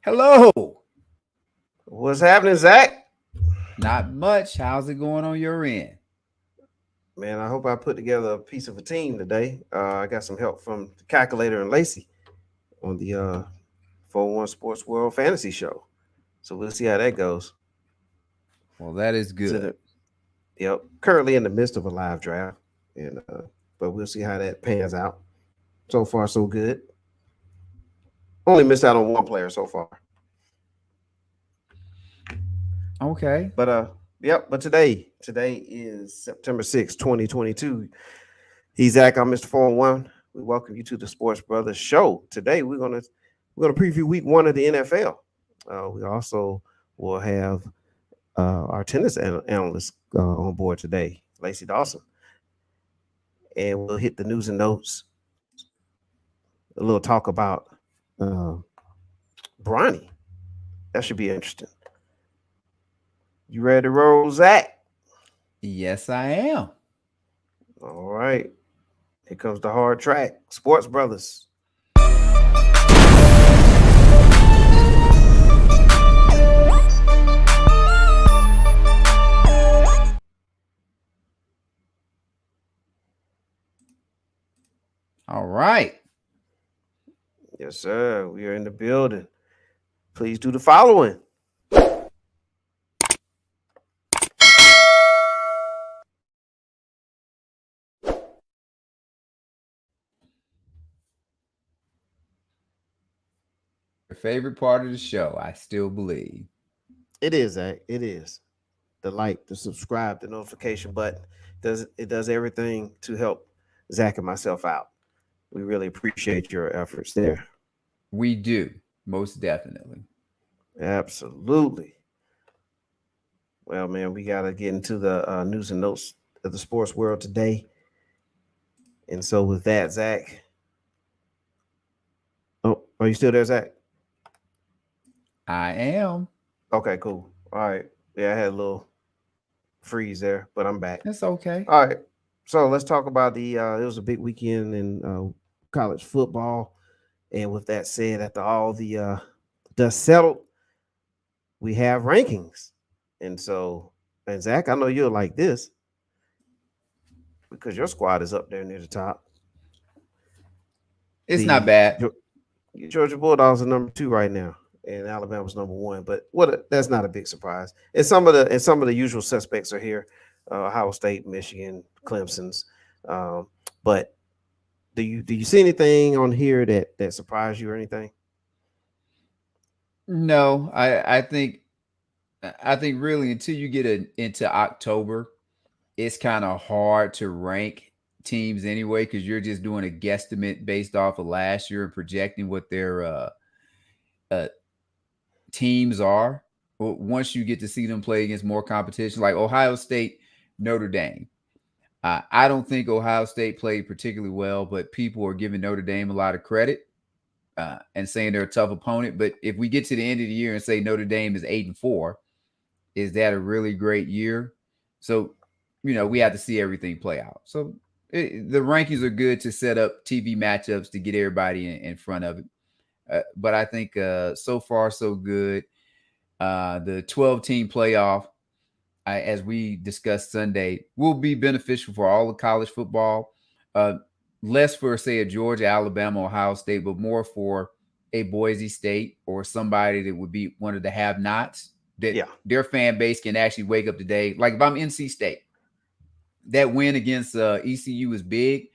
Hello. What's happening, Zach? Not much. How's it going on your end? Man, I hope I put together a piece of a team today. I got some help from the Calculator and Lacey on the 401 Sports World Fantasy Show. So we'll see how that goes. Well, that is It's in good. currently in the midst of a live draft, and but we'll see how that pans out. So far, so good. Only missed out on one player so far, Okay. but today is September 6th, 2022. He's Zach. I'm Mr. 401. We welcome you to the Sports Brothers Show. Today we're gonna preview Week 1 of the NFL. We also will have our tennis analyst on board today, Lacey Dawson, and we'll hit the news and notes. A little talk about uh, Bronny. That should be interesting. You ready to roll, Zach? Yes, I am. All right. Here comes the hard track. Sports Brothers. All right. Yes, sir. We are in the building. Please do the following. Your favorite part of the show, I still believe. It is, Zach. It is. The like, the subscribe, the notification button. Does everything to help Zach and myself out. We really appreciate your efforts there. We do, most definitely. Absolutely. Well, man, we gotta get into the news and notes of the sports world today. And so, with that, Zach. Oh, are you still there, Zach? I am. Okay, cool. All right. Yeah, I had a little freeze there, but I'm back. It's okay. All right. So let's talk about the. It was a big weekend in college football, and with that said, after all the dust settled, we have rankings, and so and Zach, I know you'll like this because your squad is up there near the top. It's not The bad. Georgia Bulldogs are number 2 right now, and Alabama's number 1. But that's not a big surprise. And some of the usual suspects are here: Ohio State, Michigan, Clemson's. Um, but do you see anything on here that surprised you or anything? No, I think really until you get into October, it's kind of hard to rank teams anyway because you're just doing a guesstimate based off of last year and projecting what their uh, teams are. Once you get to see them play against more competition, like Ohio State, Notre Dame. I don't think Ohio State played particularly well, but people are giving Notre Dame a lot of credit and saying they're a tough opponent. But if we get to the end of the year and say Notre Dame is 8-4, is that a really great year? So, we have to see everything play out. So the rankings are good to set up TV matchups to get everybody in front of it. But I think so far so good. The 12-team playoff, as we discussed Sunday, will be beneficial for all of college football. Uh, Less for, say, a Georgia, Alabama, Ohio State, but more for a Boise State or somebody that would be one of the have-nots that Yeah, their fan base can actually wake up today. Like if I'm NC State, that win against ECU is big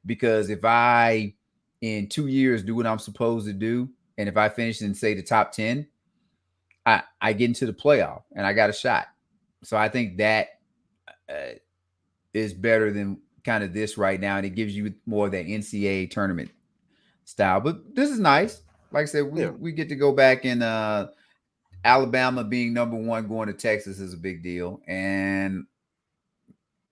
because if I, in 2 years, do what I'm supposed to do, and if I finish in, say, the top 10, I get into the playoff and I got a shot. So I think that uh, is better than kind of this right now, and it gives you more of that NCAA tournament style. But this is nice. Like I said, we yeah. we get to go back and Alabama being number 1 going to Texas is a big deal. And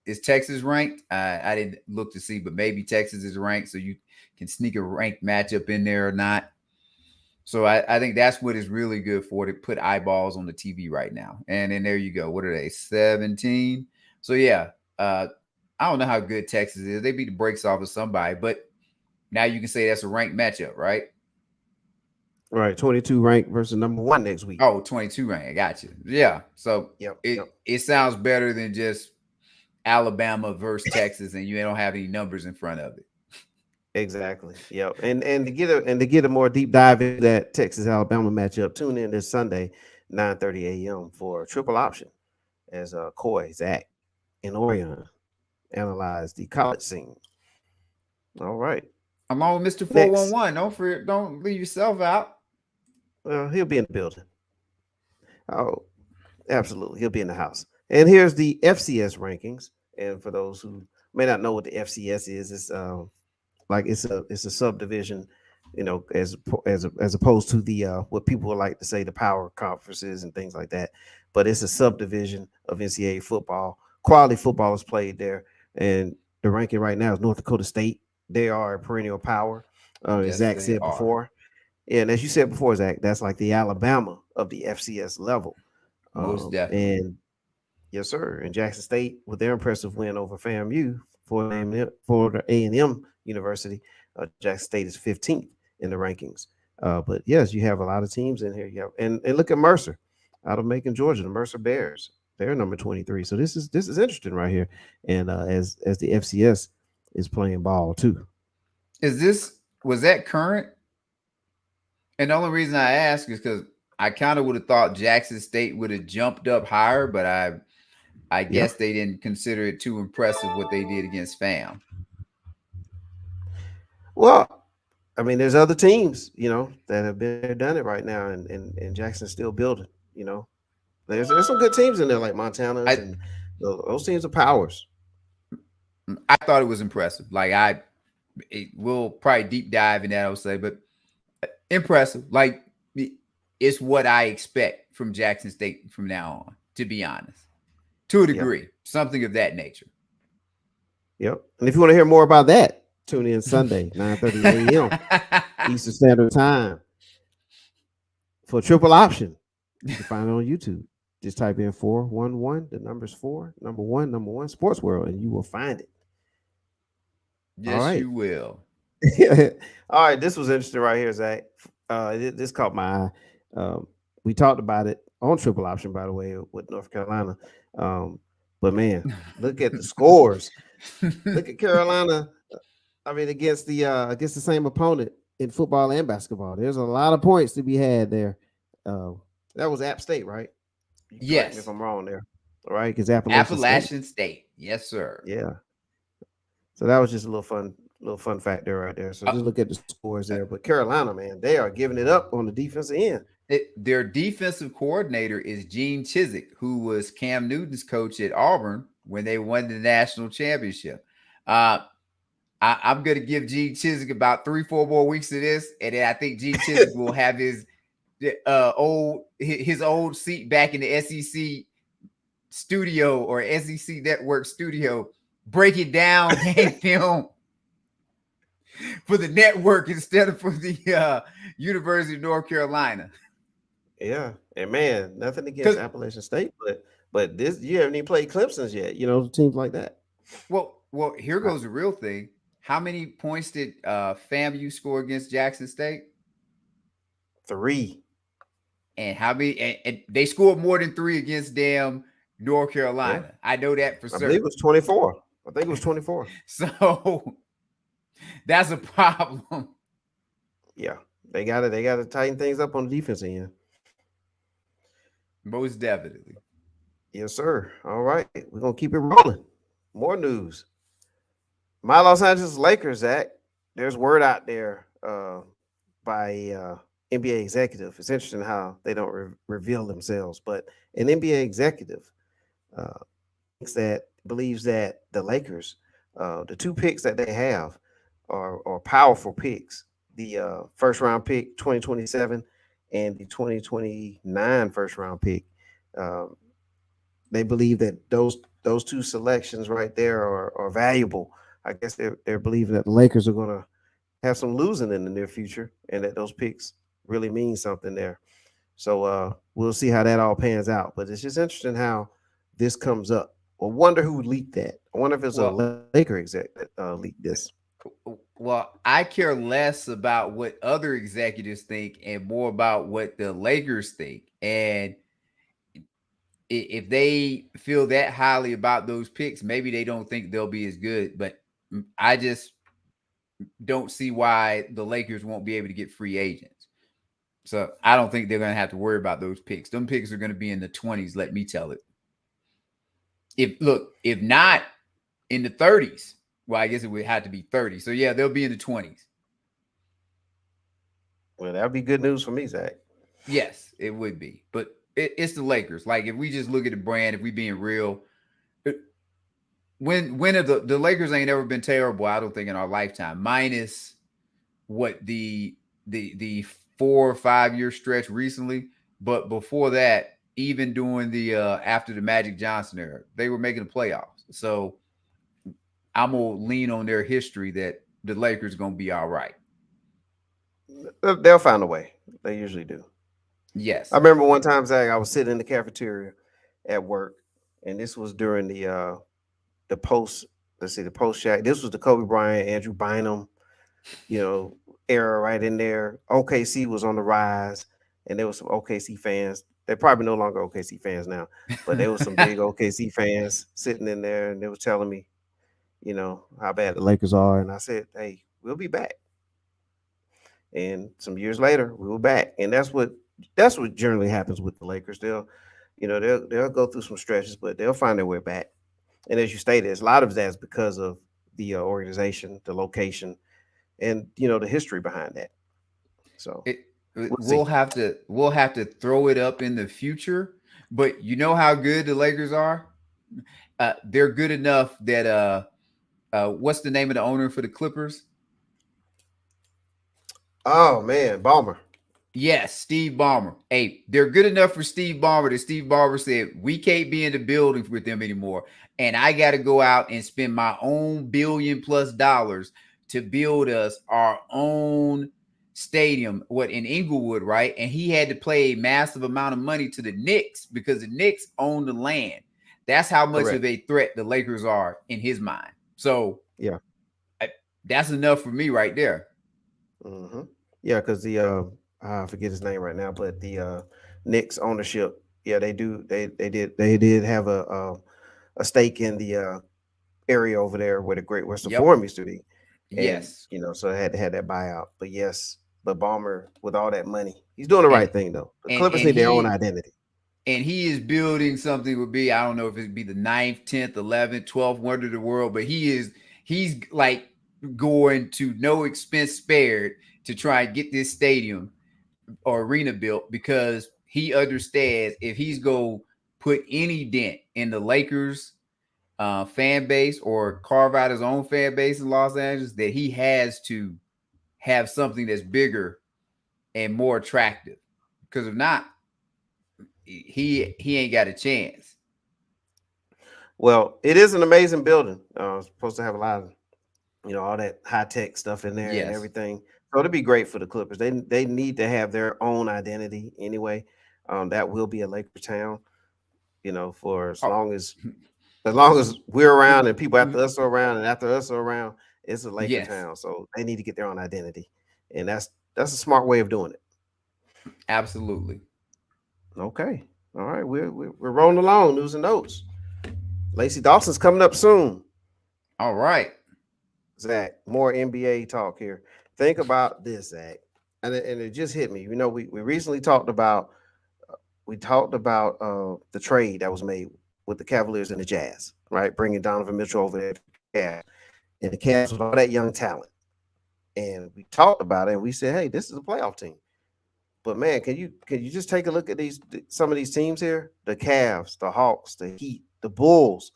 is Texas ranked? I didn't look to see, but maybe Texas is ranked, so you can sneak a ranked matchup in there or not. So I think that's what is really good for to put eyeballs on the TV right now. And then there you go. What are they? 17. So yeah, I don't know how good Texas is. They beat the brakes off of somebody, but now you can say that's a ranked matchup, right? Right, 22 ranked versus number one next week. Oh, 22 rank. I got you. Yeah. So Yep, it yep, it sounds better than just Alabama versus Texas, and you don't have any numbers in front of it. exactly. Yep. And to get a more deep dive into that Texas Alabama matchup, tune in this Sunday, 9:30 a.m. for triple option as Coy, Zach, and Orion analyze the college scene. All right. Along with Mr. Next. 411. Don't leave yourself out. Well, he'll be in the building. Oh, absolutely. He'll be in the house. And here's the FCS rankings. And for those who may not know what the FCS is, it's like it's a subdivision, as opposed to the what people would like to say the power conferences and things like that. But it's a subdivision of NCAA football. Quality football is played there, and the ranking right now is North Dakota State. They are a perennial power, as Yes, Zach they said are. before. Yeah, and as you said before, Zach, that's like the Alabama of the FCS level. Most definitely. And yes, sir. And Jackson State, with their impressive win over FAMU for the A&M University, Jackson State is 15th in the rankings. But yes, you have a lot of teams in here. You have, and look at Mercer out of Macon, Georgia, the Mercer Bears. They're number 23. So this is interesting right here. And as the FCS is playing ball too. Was that current? And the only reason I ask is because I kind of would have thought Jackson State would have jumped up higher, but I Yeah. guess they didn't consider it too impressive what they did against FAM. Well, I mean, there's other teams, that have been there, done it right now, and Jackson's still building. You know, there's some good teams in there like Montana's, I and those teams are powers. I thought it was impressive. We'll probably deep dive in that, I'll say, but impressive. Like it's what I expect from Jackson State from now on, to be honest. To a Yep, degree, something of that nature. yep. And if you want to hear more about that, tune in Sunday, 9:30 a.m. Eastern Standard Time for Triple Option. You can find it on YouTube. Just type in 411, the number's four, number one, Sports World, and you will find it. All Yes, right. you will. All right, this was interesting right here, Zach. This caught my eye. We talked about it on Triple Option, by the way, with North Carolina. But man, look at the scores. Look at Carolina. I mean, against the same opponent in football and basketball. There's a lot of points to be had there. That was App State, right? You correct me if Yes. I'm wrong there. All right, because Appalachian State. Appalachian State. Yes, sir. Yeah. So that was just a little fun fact there right there. So Uh, just look at the scores there. But Carolina, man, they are giving it up on the defensive end. their defensive coordinator is Gene Chizik, who was Cam Newton's coach at Auburn when they won the national championship. Uh, I'm going to give Gene Chizik about 3-4 more weeks of this, and then I think Gene Chizik will have his old seat back in the SEC studio or SEC Network studio, break it down game film for the network instead of for the University of North Carolina. Yeah, and man, nothing against Because Appalachian State, but this you haven't even played Clemson's yet. Teams like that. well, here Uh, goes the real thing. How many points did FAMU score against Jackson State? 3. And how many? And they scored more than 3 against damn North Yeah, Carolina. I know that for I believe it certain. was 24. I think it was 24. So that's a problem. Yeah, they got to tighten things up on the defense end. Most definitely. Yes, sir. All right, we're gonna keep it rolling. More news. My Los Angeles Lakers, Zach. There's word out there by NBA executive. It's interesting how they don't reveal themselves, but an NBA executive uh, believes that the Lakers, the two picks that they have, are powerful picks. The first round pick 2027 and the 2029 first round pick. Um, they believe that those two selections right there are valuable. I guess they're believing that the Lakers are going to have some losing in the near future, and that those picks really mean something there. So we'll see how that all pans out. But it's just interesting how this comes up. I wonder who leaked that. I wonder if it's a Well, Laker exec that leaked this. Well, I care less about what other executives think and more about what the Lakers think. And if they feel that highly about those picks, maybe they don't think they'll be as good. But I just don't see why the Lakers won't be able to get free agents. So I don't think they're going to have to worry about those picks. Them picks are going to be in the 20s, let me tell it. If not in the 30s, well, I guess it would have to be 30. So yeah, they'll be in the 20s. Well, that'd be good news for me, Zach. Yes, it would be. But it's the Lakers. Like if we just look at the brand, if we being real, when are the Lakers ain't ever been terrible, I don't think, in our lifetime, minus what the 4 or 5 year stretch recently. But before that, even during the after the Magic Johnson era, they were making the playoffs. So I'm gonna lean on their history that the Lakers gonna be all right. They'll find a way. They usually do. I Yes. remember one time, Zach, I was sitting in the cafeteria at work, and this was during the post. Let's see, the post Shaq. This was the Kobe Bryant, Andrew Bynum, era right in there. OKC was on the rise, and there was some OKC fans. They're probably no longer OKC fans now, but there was some big OKC fans sitting in there, and they was telling me, how bad the Lakers are, and I said, "Hey, we'll be back." And some years later, we were back, and that's what generally happens with the Lakers. They'll go through some stretches, but they'll find their way back. And as you stated, a lot of that's because of the organization, the location, and the history behind that. So it, we'll we'll see. have to throw it up in the future. But you know how good the Lakers are. They're good enough that what's the name of the owner for the Clippers? Oh man, Balmer. Yes, Steve Ballmer. Hey, they're good enough for Steve Ballmer that Steve Ballmer said, we can't be in the building with them anymore. And I got to go out and spend my own $1 billion+ to build us our own stadium, what in Inglewood, right? And he had to pay a massive amount of money to the Knicks because the Knicks own the land. That's how much of Correct. a threat the Lakers are in his mind. So Yeah. I, that's enough for me right there. hmm Yeah, because I forget his name right now, but the Knicks ownership, yeah, they do. They did have a stake in the area over there where the Great Western Yep. Forum used to be, and Yes. so it had to have that buyout. But yes, but Balmer with all that money, he's doing the And right thing though. The and Clippers and need their own he identity. and he is building something would be, I don't know if it'd be the ninth, 10th, 11th, 12th wonder of the world, but he's like going to no expense spared to try and get this stadium or arena built because he understands if he's going to put any dent in the Lakers fan base or carve out his own fan base in Los Angeles, that he has to have something that's bigger and more attractive. Because if not, he ain't got a chance. Well, it is an amazing building. It's supposed to have a lot of all that high tech stuff in there and Yes. everything. So it'd be great for the Clippers. They need to have their own identity anyway. That will be a Laker town. For Oh, as long as we're around and people after us are around and after us are around, it's a Laker yes, town. So they need to get their own identity, and that's a smart way of doing it. absolutely. Okay, all right, we're rolling along. News and notes. Lacey Dawson's coming up soon. All right. Zach, more NBA talk here. Think about this, Zach, and it just hit me. We recently talked about the trade that was made with the Cavaliers and the Jazz, right? Bringing Donovan Mitchell over there to the Cavs, and the Cavs with all that young talent. And we talked about it, and we said, "Hey, this is a playoff team." But man, can you just take a look at some of these teams here? The Cavs, the Hawks, the Heat, the Bulls,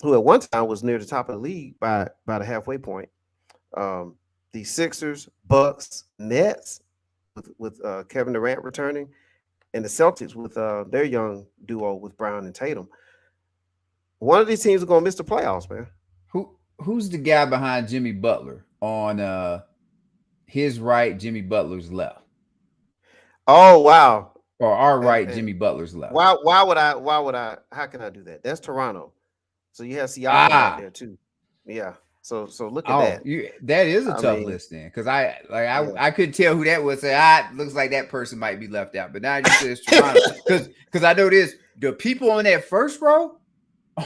who at one time was near the top of the league by the halfway point. Um, the Sixers, Bucks, Nets with Kevin Durant returning, and the Celtics with their young duo with Brown and Tatum. One of these teams are going to miss the playoffs, man. Who's the guy behind Jimmy Butler on his right, Jimmy Butler's left, Oh wow! or our right, And Jimmy Butler's left? why would I? How can I do that? That's Toronto. So you have Siakam right Ah, there too. Yeah. So look at Oh, that. that is a I tough mean, list then, because I yeah, couldn't tell who that was. Say, looks like that person might be left out. But now you said it's Toronto, because I know this. The people on that first row,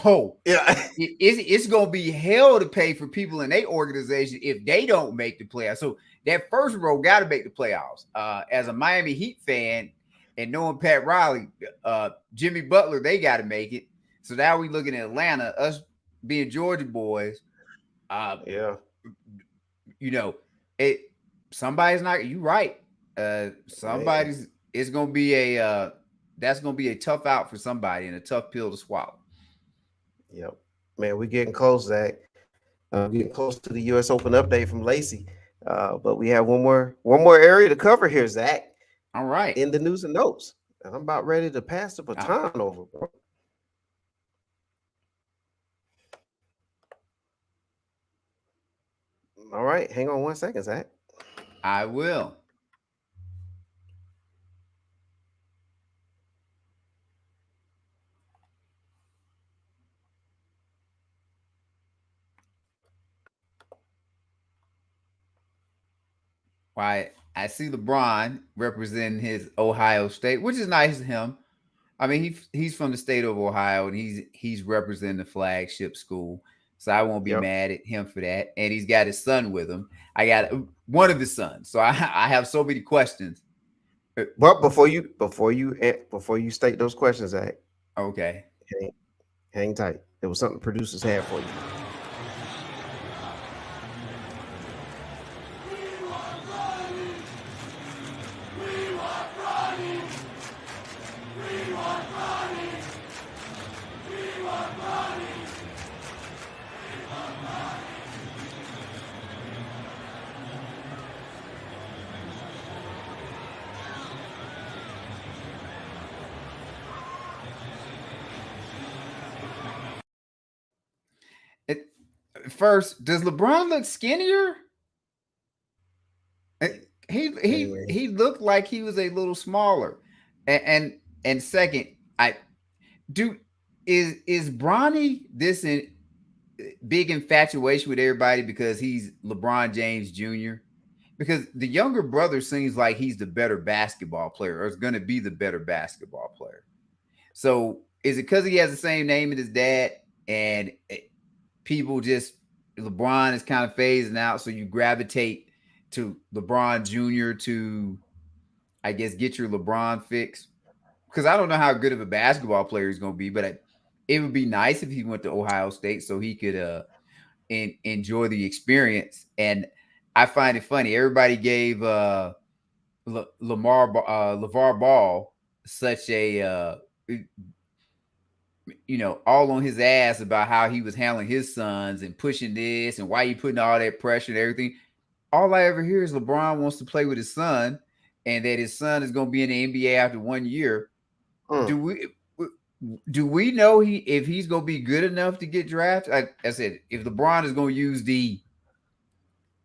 oh, yeah, it's gonna be hell to pay for people in their organization if they don't make the playoffs. So that first row got to make the playoffs. As a Miami Heat fan and knowing Pat Riley, Jimmy Butler, they got to make it. So now we looking at Atlanta, us being Georgia boys. Uh, yeah, you know, it somebody's not. You right. man. Somebody's. It's gonna be a. That's gonna be a tough out for somebody and a tough pill to swallow. Yep, man. We're getting close, Zach. Getting close to the U.S. Open update from Lacey. But we have one more area to cover here, Zach. All right. In the news and notes, and I'm about ready to pass the Uh, baton over, bro. All right, hang on 1 second, Zach. I will. Why I see LeBron representing his Ohio State, which is nice of him. I mean, he's from the state of Ohio and he's representing the flagship school. So I won't be Yep. mad at him for that. And he's got his son with him. I got one of his sons. So I have so many questions. But before you state those questions, Zach, Okay. hang, hang tight. There was something producers had for you. It, first, does LeBron look skinnier? He he Anyway, he looked like he was a little smaller. And second, I do is Bronny this big infatuation with everybody because he's LeBron James Jr.? Because the younger brother seems like he's the better basketball player or is going to be the better basketball player. So is it because he has the same name as his dad and people just LeBron is kind of phasing out, so you gravitate to LeBron Jr. to, I guess, get your LeBron fix? Because I don't know how good of a basketball player he's going to be, but it would be nice if he went to Ohio State so he could enjoy the experience. And I find it funny. Everybody gave LeVar Ball such a all on his ass about how he was handling his sons and pushing this and why he putting all that pressure and everything. All I ever hear is LeBron wants to play with his son and that his son is going to be in the NBA after 1 year. mm, Do we do we know if he's going to be good enough to get drafted? Like I said, if LeBron is going to use the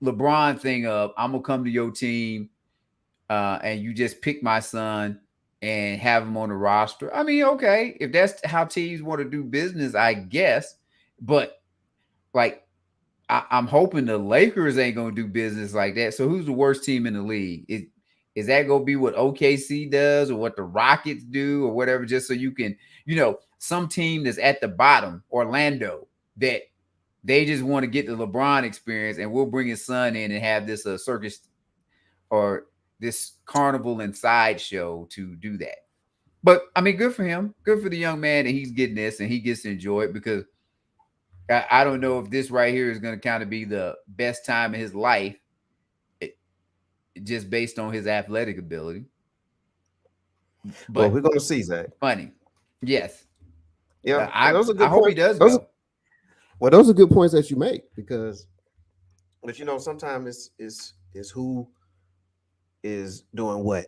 LeBron thing of I'm gonna come to your team and you just pick my son and have him on the roster. I mean, okay, if that's how teams want to do business, I guess. But like, I'm hoping the Lakers ain't gonna do business like that. So who's the worst team in the league? Is that gonna be what OKC does or what the Rockets do or whatever? Just so you can, some team that's at the bottom, Orlando, that they just want to get the LeBron experience, and we'll bring his son in and have this circus or this carnival and sideshow to do that. But I mean, good for him. Good for the young man that he's getting this and he gets to enjoy it because I don't know if this right here is going to kind of be the best time in his life, it, just based on his athletic ability. well, But we're gonna see, Zach. funny, yes. Yeah, and I those are I good hope he points. does Those, go. well, those are good points that you make because, but sometimes it's who is doing what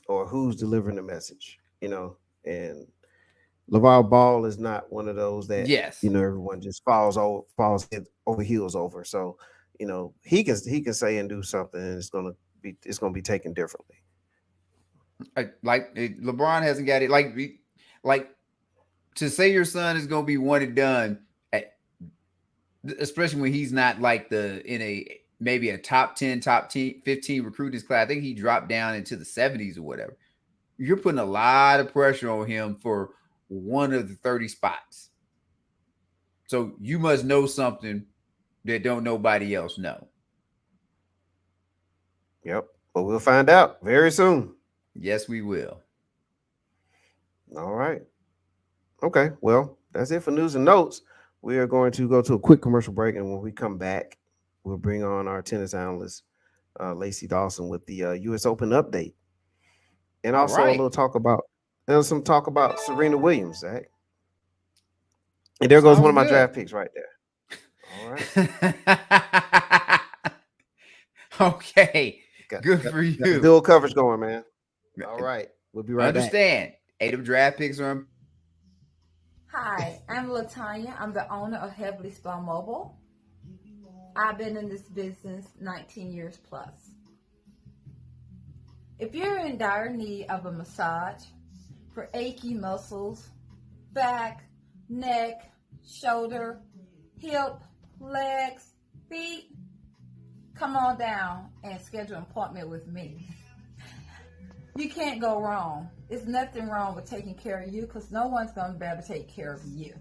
or who's delivering the message, and LeVar Ball is not one of those that Yes, everyone just falls head over heels over. So he can say and do something, and it's gonna be taken differently. LeBron hasn't got it. Like to say your son is going to be one and done. especially when he's not like in a maybe a top 10, top 15 recruiting class. I think he dropped down into the 70s or whatever. You're putting a lot of pressure on him for one of the 30 spots. So you must know something that don't nobody else know. Yep. But we'll find out very soon. Yes, we will. All right. Okay. Well, that's it for news and notes. We are going to go to a quick commercial break, and when we come back, we'll bring on our tennis analyst, Lacey Dawson, with the U.S. Open update, and All also a right. little talk about some talk about Serena Williams, Zach. And there goes Sounds one of my good. draft picks right there. All right. Okay. Good Got for the you. dual coverage going, man. All right. We'll be right back. Understand. 8 of draft picks are important. Hi, I'm Latanya. I'm the owner of Heavily Spun Mobile. I've been in this business 19 years plus. If you're in dire need of a massage for achy muscles, back, neck, shoulder, hip, legs, feet, come on down and schedule an appointment with me. You can't go wrong. There's nothing wrong with taking care of you because no one's going to be able to take care of you.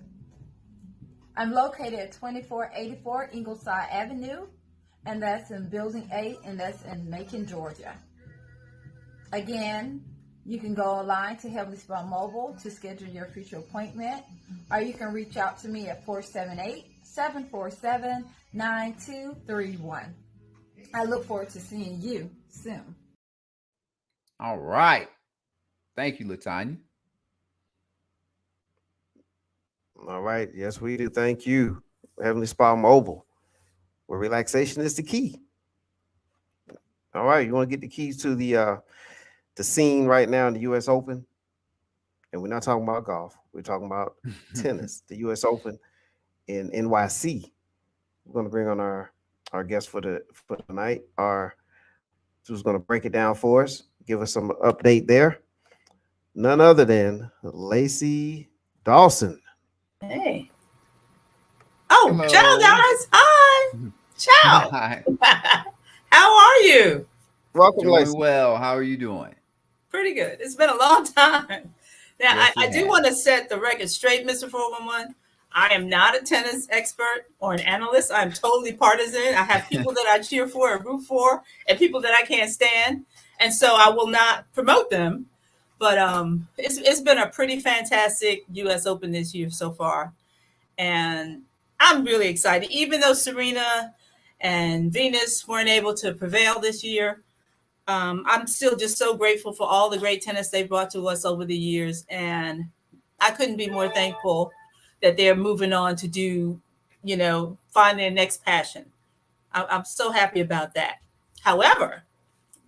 I'm located at 2484 Ingleside Avenue, and that's in Building 8, and that's in Macon, Georgia. Again, you can go online to Heavily Spun Mobile to schedule your future appointment, or you can reach out to me at 478-747-9231. I look forward to seeing you soon. All right. Thank you, Latanya. All right. Yes, we do. Thank you. Heavenly Spa Mobile, where relaxation is the key. All right. You want to get the keys to the scene right now in the U.S. Open? And we're not talking about golf. We're talking about tennis, the U.S. Open in NYC. We're going to bring on our guest for tonight. Who's going to break it down for us, give us some update there. None other than Lacey Dawson. Hey. Oh, Hello. ciao, guys. Hi. Ciao. Hi. How are you? Welcome, Doing Lacey. well. How are you doing? Pretty good. It's been a long time. Now, Yes, I it do has. want to set the record straight, Mr. 411. I am not a tennis expert or an analyst. I'm totally partisan. I have people that I cheer for and root for and people that I can't stand. And so I will not promote them. But it's been a pretty fantastic U.S. Open this year so far. And I'm really excited. Even though Serena and Venus weren't able to prevail this year, I'm still just so grateful for all the great tennis they brought to us over the years. And I couldn't be more thankful that they're moving on to do, find their next passion. I'm so happy about that. However,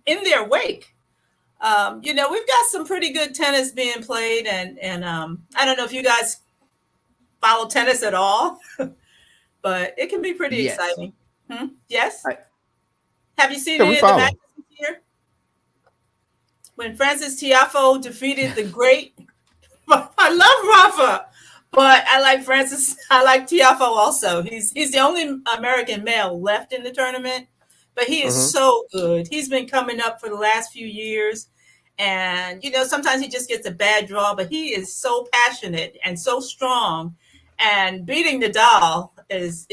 in their wake, we've got some pretty good tennis being played. And I don't know if you guys follow tennis at all, but it can be pretty Yes. exciting. Yes? I- Have you seen Yeah, any we of the follow. matches this year? When Francis Tiafoe defeated the great, I love Rafa, but I like Francis. I like Tiafoe also. He's the only American male left in the tournament, but he is so good. He's been coming up for the last few years, and sometimes he just gets a bad draw, but he is so passionate and so strong. And beating Nadal is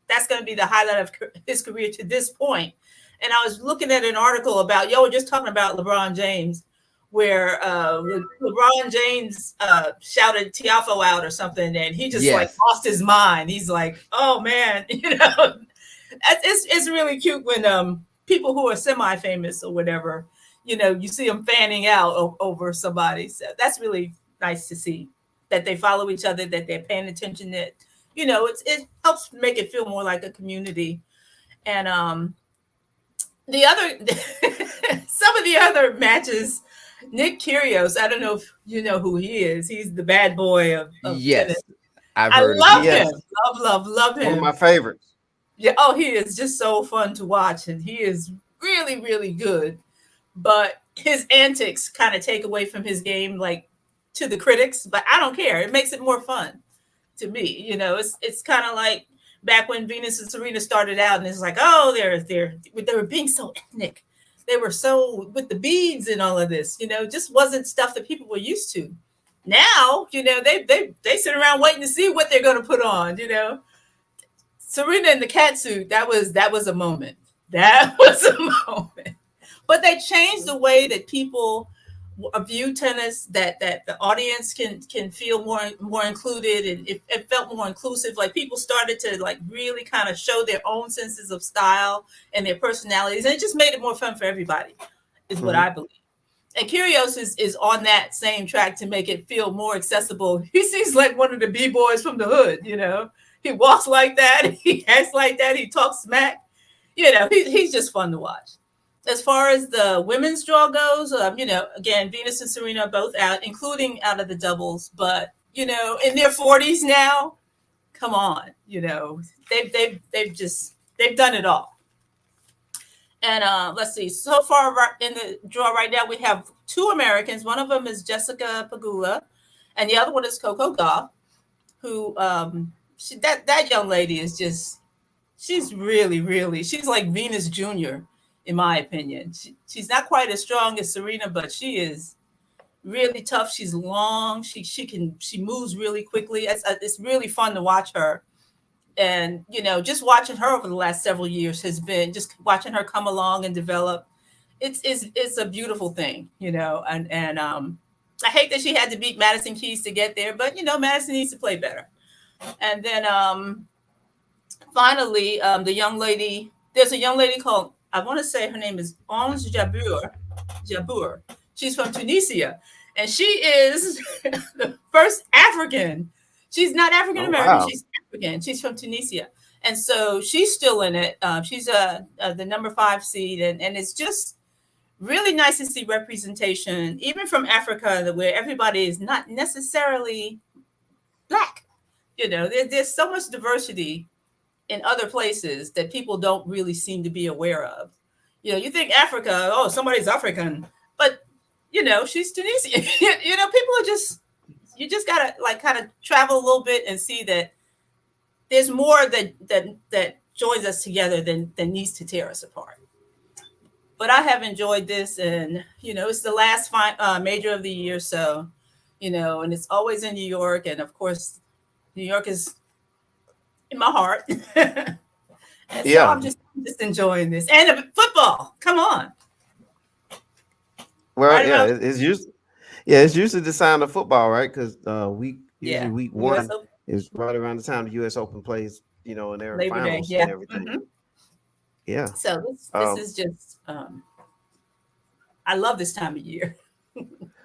that's going to be the highlight of his career to this point. And I was looking at an article about, we're just talking about LeBron James, where LeBron James shouted Tiafoe out or something, and he just like lost his mind. He's like, oh man, it's really cute when people who are semi-famous or whatever, you see them fanning out over somebody. So that's really nice to see that they follow each other, that they're paying attention, that, it helps make it feel more like a community. And the other, some of the other matches, Nick Kyrgios, I don't know if you know who he is. He's the bad boy of tennis. I love him. Love him. One of my favorites. Yeah. Oh, he is just so fun to watch, and he is really, really good. But his antics kind of take away from his game, like to the critics. But I don't care. It makes it more fun. to me. You know, it's kind of like back when Venus and Serena started out, and it's like, oh, they were being so ethnic. They were so with the beads and all of this. You know, just wasn't stuff that people were used to. Now, you know, they sit around waiting to see what they're going to put on. You know, Serena in the cat suit, that was a moment. That was a moment. But they changed the way that people view tennis, that the audience can feel more included, and it felt more inclusive. Like people started to like really kind of show their own senses of style and their personalities, and it just made it more fun for everybody, is what I believe. And Kyrgios is on that same track to make it feel more accessible. He seems like one of the b-boys from the hood, you know. He walks like that, he acts like that, he talks smack. You know, he's just fun to watch. As far as the women's draw goes, you know, again, Venus and Serena are both out, including out of the doubles. But you know, in their 40s now, come on, you know, they've done it all. And let's see, so far in the draw right now, we have 2 Americans. One of them is Jessica Pegula, and the other one is Coco Gauff, who that young lady is just, she's really, she's like Venus Jr., in my opinion. She's not quite as strong as Serena, but she is really tough. She's long. She moves really quickly. It's really fun to watch her. And, you know, just watching her over the last several years has been, just watching her come along and develop. It's a beautiful thing, you know, and I hate that she had to beat Madison Keys to get there, but, you know, Madison needs to play better. And then finally, the young lady, there's a young lady called, I want to say her name is Ons Jabeur. She's from Tunisia, and she is the first African. She's not African American. Oh, wow. She's African. She's from Tunisia, and so she's still in it. She's the number 5 seed, and it's just really nice to see representation, even from Africa, where everybody is not necessarily Black. You know, there's so much diversity in other places that people don't really seem to be aware of. You know, you think Africa, oh, somebody's African, but you know, she's Tunisian. You know, people are just, you just gotta like kind of travel a little bit and see that there's more that joins us together than needs to tear us apart. But I have enjoyed this, and you know, it's the last major of the year, so you know, and it's always in New York, and of course, New York is in my heart. And so I'm just enjoying this. And football, come on. Well, right, yeah, it's usually the sign of football, right? Because week 1 is right around the time the U.S. Open plays, you know, in their Labor finals Day, and everything. Mm-hmm. Yeah. So this is just I love this time of year.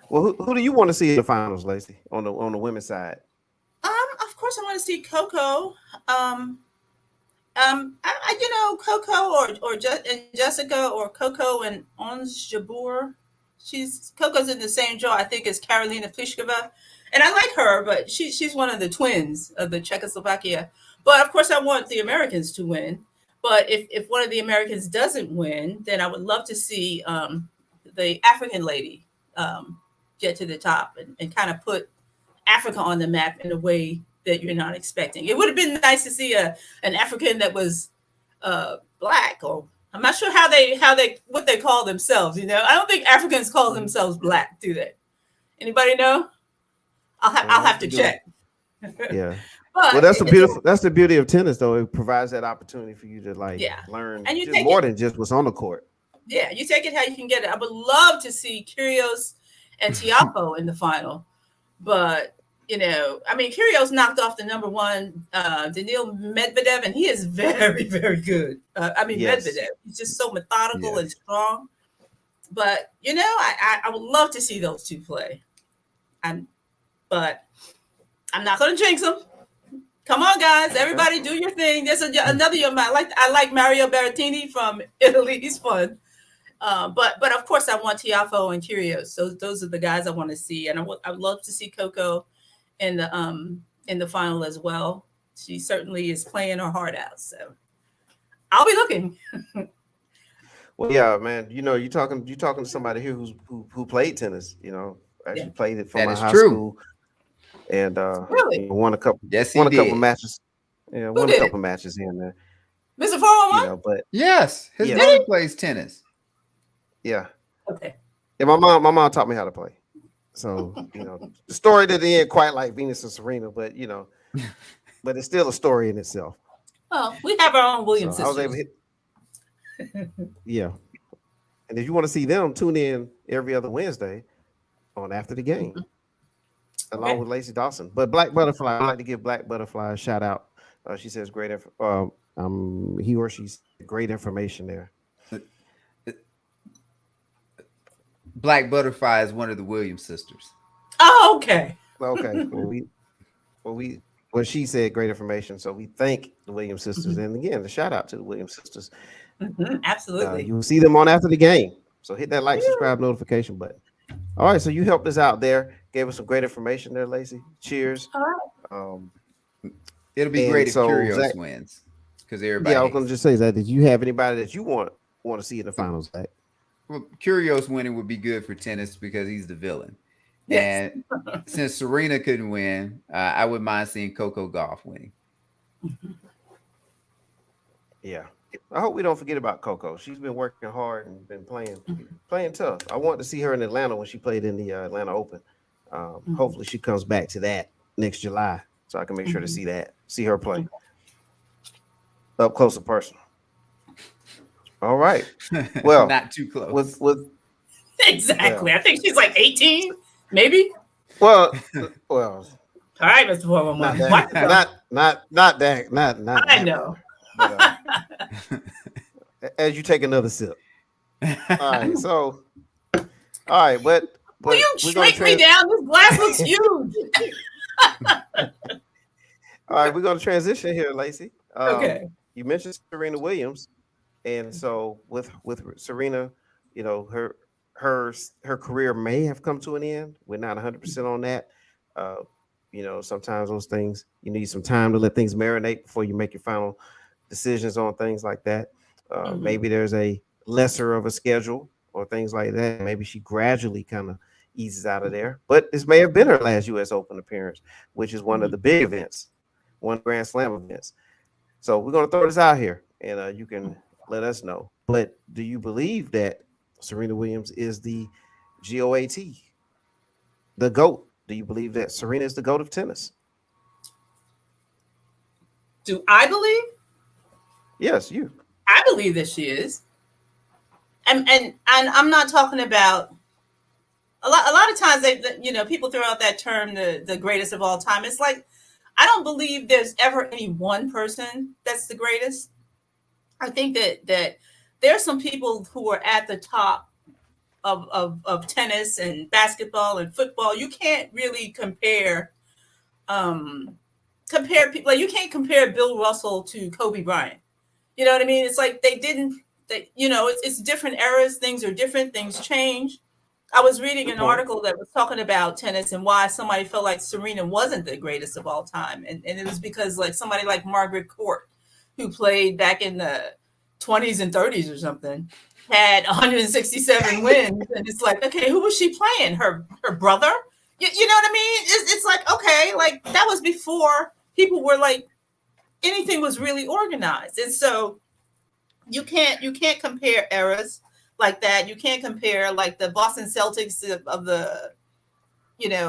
Well, who do you want to see in the finals, Lacey, on the women's side? Of course, I want to see Coco. You know, Coco or Jessica, or Coco and Ons Jabeur. Coco's in the same draw, I think, as Karolina Pliskova, and I like her, but she's one of the twins of the Czechoslovakia. But of course, I want the Americans to win. But if one of the Americans doesn't win, then I would love to see the African lady get to the top and kind of put Africa on the map in a way that you're not expecting. It would have been nice to see an African that was Black, or I'm not sure what they call themselves. You know, I don't think Africans call themselves Black, do they? Anybody know? I'll have to check. Yeah. But well, that's the beauty of tennis, though. It provides that opportunity for you to learn and just more than just what's on the court. Yeah, you take it how you can get it. I would love to see Kyrgios and Tiafoe in the final, but you know, I mean, Kyrgios knocked off the number 1 Daniil Medvedev, and he is very, very good. Medvedev, he's just so methodical and strong. But you know, I would love to see those two play. But I'm not going to jinx them. Come on, guys! Everybody, do your thing. There's another young man. I like Mario Berrettini from Italy. He's fun. But of course, I want Tiafoe and Kyrgios. So those are the guys I want to see, and I would love to see Coco in the final as well. She certainly is playing her heart out. So I'll be looking. Well, yeah, man. You know, you're talking to somebody here who played tennis. You know, actually played it from high school. and Really? won a couple Yes, he won a couple did. matches. Yeah, Who won a did couple it? matches here and there. Mr. 411? But Yes, his Yeah. brother plays tennis. yeah. Okay. Yeah, my mom taught me how to play. So, the story didn't end quite like Venus and Serena, but but it's still a story in itself. Well, we have our own Williams So I was able sisters. to yeah. And if you want to see them, tune in every other Wednesday on After the Game, along Okay. with Lacey Dawson. But Black Butterfly, I'd like to give Black Butterfly a shout out. She says he or she's great information there. Black Butterfly is one of the Williams sisters. Oh, okay. Okay. Well, she said great information. So we thank the Williams sisters. And again, the shout out to the Williams sisters. Absolutely. You'll see them on After the Game. So hit that like, subscribe, notification button. All right. So you helped us out there. Gave us some great information there, Lacey. Cheers. All right. It'll be And great if so, Curios Zach- wins because everybody. I was going to just say that. Did you have anybody that you want to see in the finals, Zach? Well, Curios winning would be good for tennis because he's the villain. Yes. And since Serena couldn't win, I wouldn't mind seeing Coco Gauff winning. Yeah. I hope we don't forget about Coco. She's been working hard and been playing tough. I want to see her in Atlanta when she played in the Atlanta Open. Hopefully she comes back to that next July so I can make sure to see her play up close and personal. All right. Well, not too close. With Exactly. I think she's like 18, maybe. well, All right, Mr. 411. not that. I know. But, as you take another sip. All right. So, all right, but Will you we're gonna shrink me down? This glass looks huge. All right, we're going to transition here, Lacey. Okay. You mentioned Serena Williams, and so with Serena, her career may have come to an end. We're not 100% on that. Sometimes those things you need some time to let things marinate before you make your final decisions on things like that. Maybe there's a lesser of a schedule or things like that. Maybe she gradually kind of eases out of there. But this may have been her last U.S. Open appearance, which is one of the big events, one Grand Slam events. So we're going to throw this out here, and you can let us know. But do you believe that Serena Williams is the GOAT, the GOAT? Do you believe that Serena is the GOAT of tennis? Do I believe? Yes, you. I believe that she is. And I'm not talking about a lot of times people throw out that term, the greatest of all time. It's like, I don't believe there's ever any one person that's the greatest. I think that there are some people who are at the top of tennis and basketball and football. You can't really compare people. Like, you can't compare Bill Russell to Kobe Bryant. You know what I mean? It's like it's different eras. Things are different. Things change. I was reading an article that was talking about tennis and why somebody felt like Serena wasn't the greatest of all time. And it was because like somebody like Margaret Court, who played back in the 20s and 30s or something, had 167 wins. And it's like, okay, who was she playing? Her brother? You know what I mean? It's like, okay, like that was before people were like, anything was really organized. And so you can't compare eras like that. You can't compare like the Boston Celtics of the, to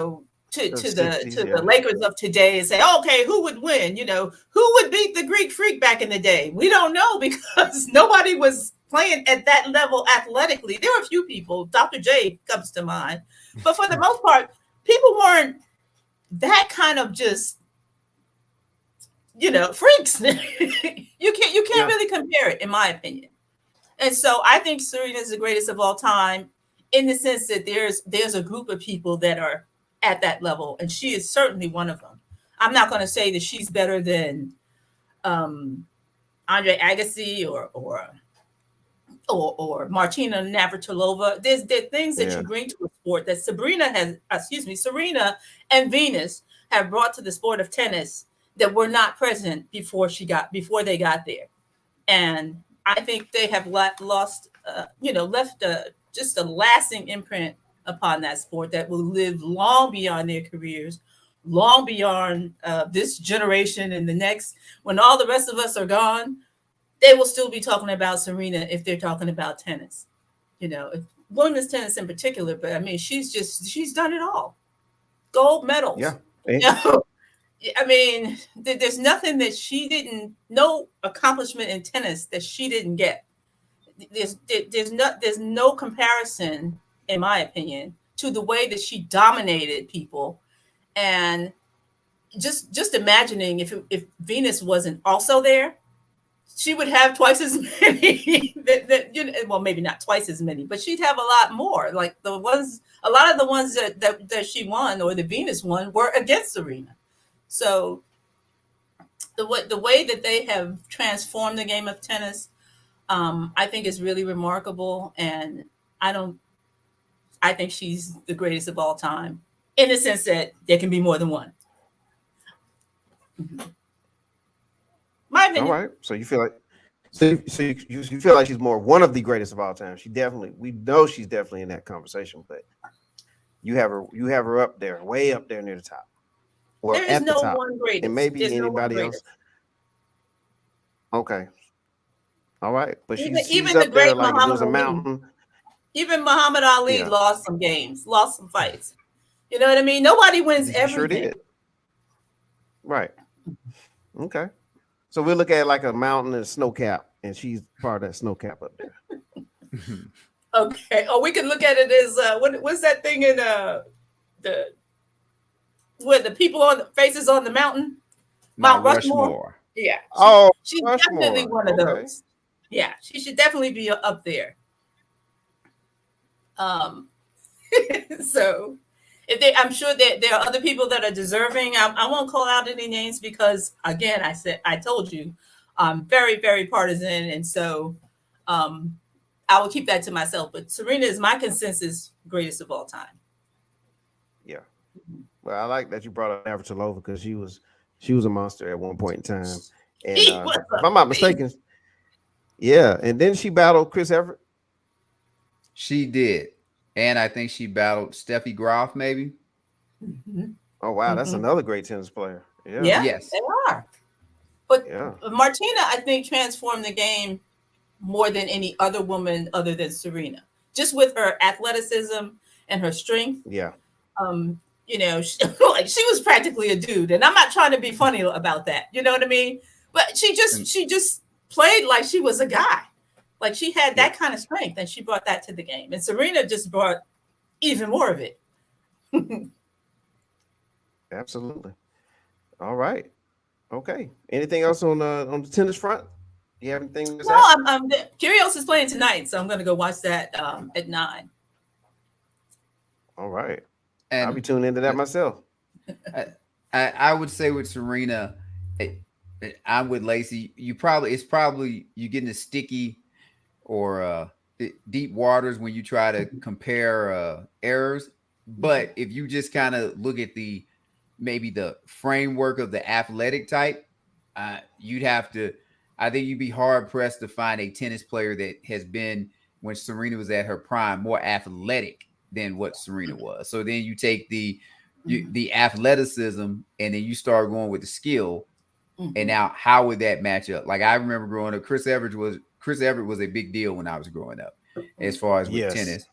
the Lakers of today and say, okay, who would win? Who would beat the Greek Freak back in the day? We don't know because nobody was playing at that level athletically. There were a few people. Dr. J comes to mind, but for the most part, people weren't that kind of just, freaks. You can't really compare it, in my opinion. And so I think Serena is the greatest of all time in the sense that there's a group of people that are at that level, and she is certainly one of them. I'm not going to say that she's better than Andre Agassi or Martina Navratilova. There are things that you bring to a sport that Serena and Venus have brought to the sport of tennis that were not present before they got there. And I think they have left just a lasting imprint upon that sport that will live long beyond their careers long beyond this generation and the next. When all the rest of us are gone, they will still be talking about Serena if they're talking about tennis. Women's tennis in particular. But I mean, she's done it all. Gold medals. Yeah. I mean, there's nothing that she didn't, no accomplishment in tennis that she didn't get. There's no comparison, in my opinion, to the way that she dominated people. And just imagining if Venus wasn't also there, she would have twice as many. Well, maybe not twice as many, but she'd have a lot more. Like a lot of the ones that she won or the Venus won were against Serena. So the way that they have transformed the game of tennis, I think is really remarkable. And I think she's the greatest of all time, in the sense that there can be more than one. My opinion. All right. So you feel like you feel like she's more one of the greatest of all time. We know she's definitely in that conversation, but you have her up there, way up there near the top. Or there is at no the top. one greatest. And maybe There's anybody no else. Okay. All right. But she's even up the great there like if it was a Ali. mountain. Even Muhammad Ali lost some games, lost some fights. You know what I mean? Nobody wins everything. Sure did. Right. Okay. So we look at like a mountain and a snow cap, and she's part of that snow cap up there. Okay. Or we can look at it as what's that thing in where the people on the faces on the mountain? Mount Rushmore. Yeah. She's definitely one of those. Yeah, she should definitely be up there. So I'm sure that there are other people that are deserving. I won't call out any names because, again, I told you, I'm very, very partisan, and so I will keep that to myself. But Serena is my consensus greatest of all time. Yeah. Well, I like that you brought up Navratilova because she was a monster at one point in time. And if I'm not mistaken, yeah. And then she battled Chris Evert. She did. And I think she battled Steffi Graf, maybe. Mm-hmm. Oh, wow. That's another great tennis player. Yeah. Yes, they are. But Martina, I think, transformed the game more than any other woman other than Serena. Just with her athleticism and her strength. Yeah. She was practically a dude. And I'm not trying to be funny about that. You know what I mean? But she just played like she was a guy. Like she had that kind of strength, and she brought that to the game. And Serena just brought even more of it. Absolutely. All right. Okay. Anything else on the tennis front? You have anything to say? No, Kyrgios is playing tonight, so I'm going to go watch that at 9. All right. And I'll be tuning into that myself. I would say with Serena, I'm with Lacey. It's probably you getting a sticky or deep waters when you try to compare errors. But if you just kind of look at maybe the framework of the athletic type, you'd have to. I think you'd be hard pressed to find a tennis player that has been, when Serena was at her prime, more athletic than what Serena was. So then you take the athleticism and then you start going with the skill. Mm-hmm. And now how would that match up? Like I remember growing up, Chris Evert was a big deal when I was growing up as far as with tennis.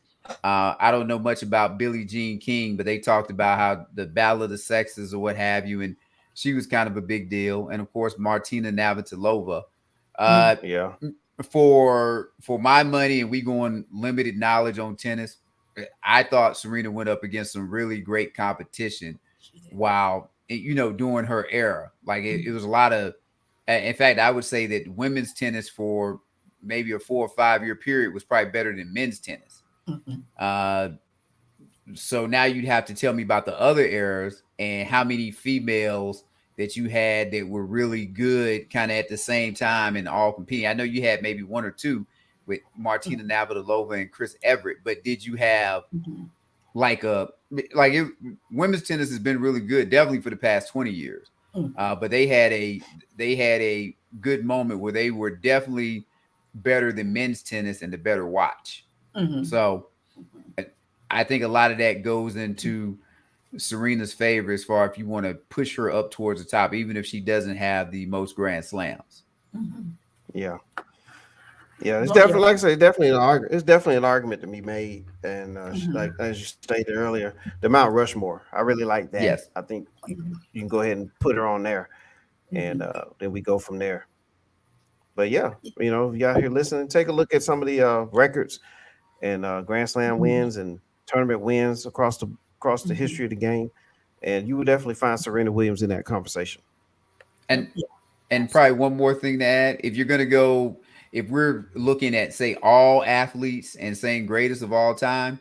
I don't know much about Billie Jean King, but they talked about how the battle of the sexes or what have you. And she was kind of a big deal. And of course, Martina Navratilova. For my money, and we going limited knowledge on tennis, I thought Serena went up against some really great competition while, during her era. Like it was a lot of, in fact, I would say that women's tennis for maybe a 4 or 5 year period was probably better than men's tennis. Mm-hmm. So now you'd have to tell me about the other eras and how many females that you had that were really good kind of at the same time and all competing. I know you had maybe 1 or 2 with Martina Navratilova and Chris Evert, but did you have women's tennis has been really good, definitely for the past 20 years. But they had a good moment where they were definitely better than men's tennis and the better watch. Mm-hmm. So I think a lot of that goes into Serena's favor as far if you want to push her up towards the top, even if she doesn't have the most Grand Slams. Mm-hmm. Yeah. Yeah, it's definitely, like I say, it's definitely an argument to be made. And like as you stated earlier, the Mount Rushmore, I really like that. Yes. I think you can go ahead and put her on there, and then we go from there. But yeah, you know, if y'all here listening, take a look at some of the records and Grand Slam wins and tournament wins across the history of the game, and you will definitely find Serena Williams in that conversation. And probably one more thing to add, if we're looking at, say, all athletes and saying greatest of all time,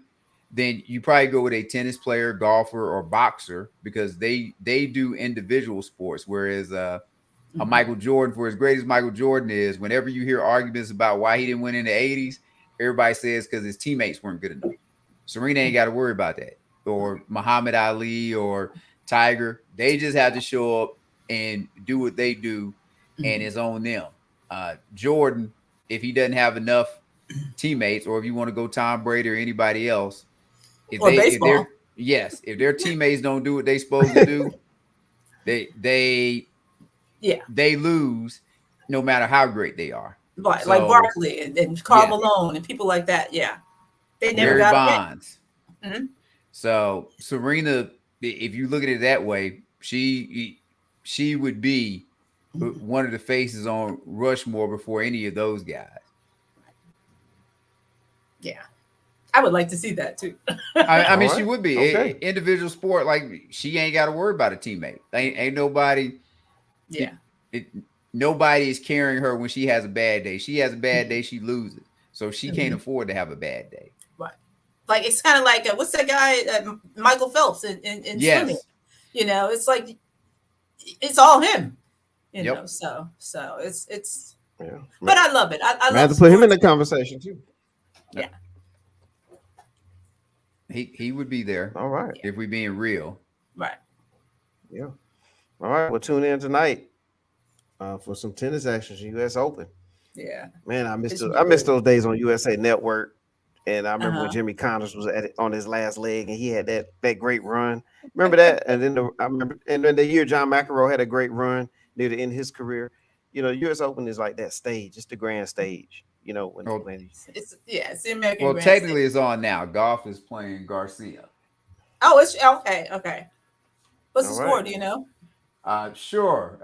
then you probably go with a tennis player, golfer, or boxer, because they do individual sports. Whereas a Michael Jordan, for as great as Michael Jordan is, whenever you hear arguments about why he didn't win in the 80s, everybody says because his teammates weren't good enough. Serena ain't got to worry about that. Or Muhammad Ali or Tiger. They just have to show up and do what they do, and it's on them. Jordan, if he doesn't have enough teammates, or if you want to go Tom Brady or anybody else, if their teammates don't do what they supposed to do, they lose no matter how great they are. Right, so, like Barkley and Karl Malone and people like that. Yeah, they never got Bonds. So Serena, if you look at it that way, she would be one of the faces on Rushmore before any of those guys. Yeah, I would like to see that too. I mean, she would be. Okay. Individual sport, like she ain't got to worry about a teammate. Ain't nobody. Yeah. Nobody is carrying her when she has a bad day. She has a bad day, she loses. So she can't afford to have a bad day. Right. Like it's kind of like what's that guy, Michael Phelps in swimming? You know, it's like it's all him. You know, so it's. Yeah. But I love it. I have to put him in the conversation too. Yeah. He would be there. All right. If we're being real. Right. Yeah. All right. We'll tune in tonight for some tennis action, US Open. Yeah. Man, I missed those days on USA Network. And I remember when Jimmy Connors was on his last leg, and he had that great run. Remember that? And then then the year John McEnroe had a great run near the end of his career. You know, US Open is like that stage, it's the grand stage. You know, when it's the American. Well, technically, it's on now. Golf is playing Garcia. Oh, it's okay. What's the score? Do you know? Sure.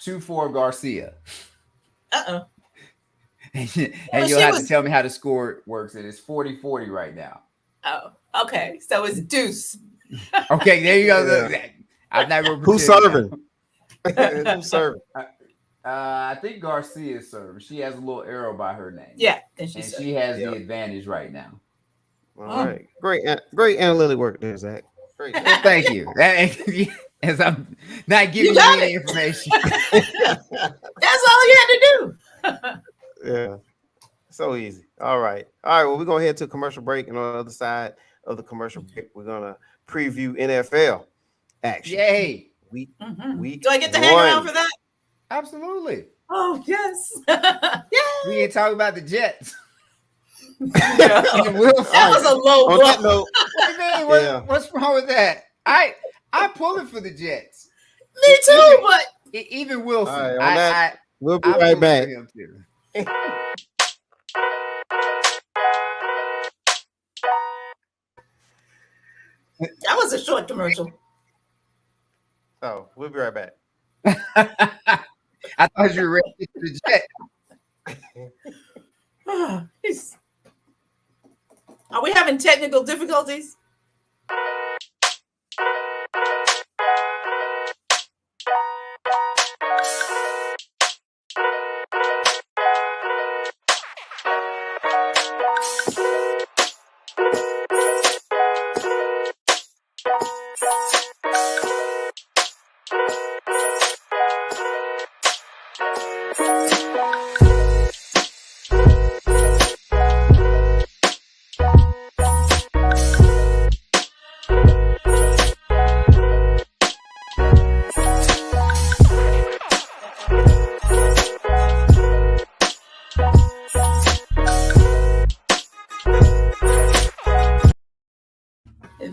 2-4 Garcia. And you'll have to tell me how the score works. And it's 40-40 right now. Oh, okay. So it's deuce. Okay, there you go. Yeah. I'm not going to Who's serving? Who's serving? I think Garcia is serving. She has a little arrow by her name. Yeah, and she has the advantage right now. All right, great analytic work there, Zach. Great. Well, thank you. As I'm not giving you any information. That's all you had to do. Yeah, so easy. All right. Well, we're gonna head to a commercial break, and on the other side of the commercial break, we're gonna preview NFL action. Yay! Week. Do I get to hang around for that? Absolutely. Oh yes. We ain't talking about the Jets. That was a low blow. That note, what do you mean? What's wrong with that? I'm pulling for the Jets. Me too, but even Wilson. All right, we'll be right back. That was a short commercial. Oh, we'll be right back. I thought you were ready for the Jets. Are we having technical difficulties?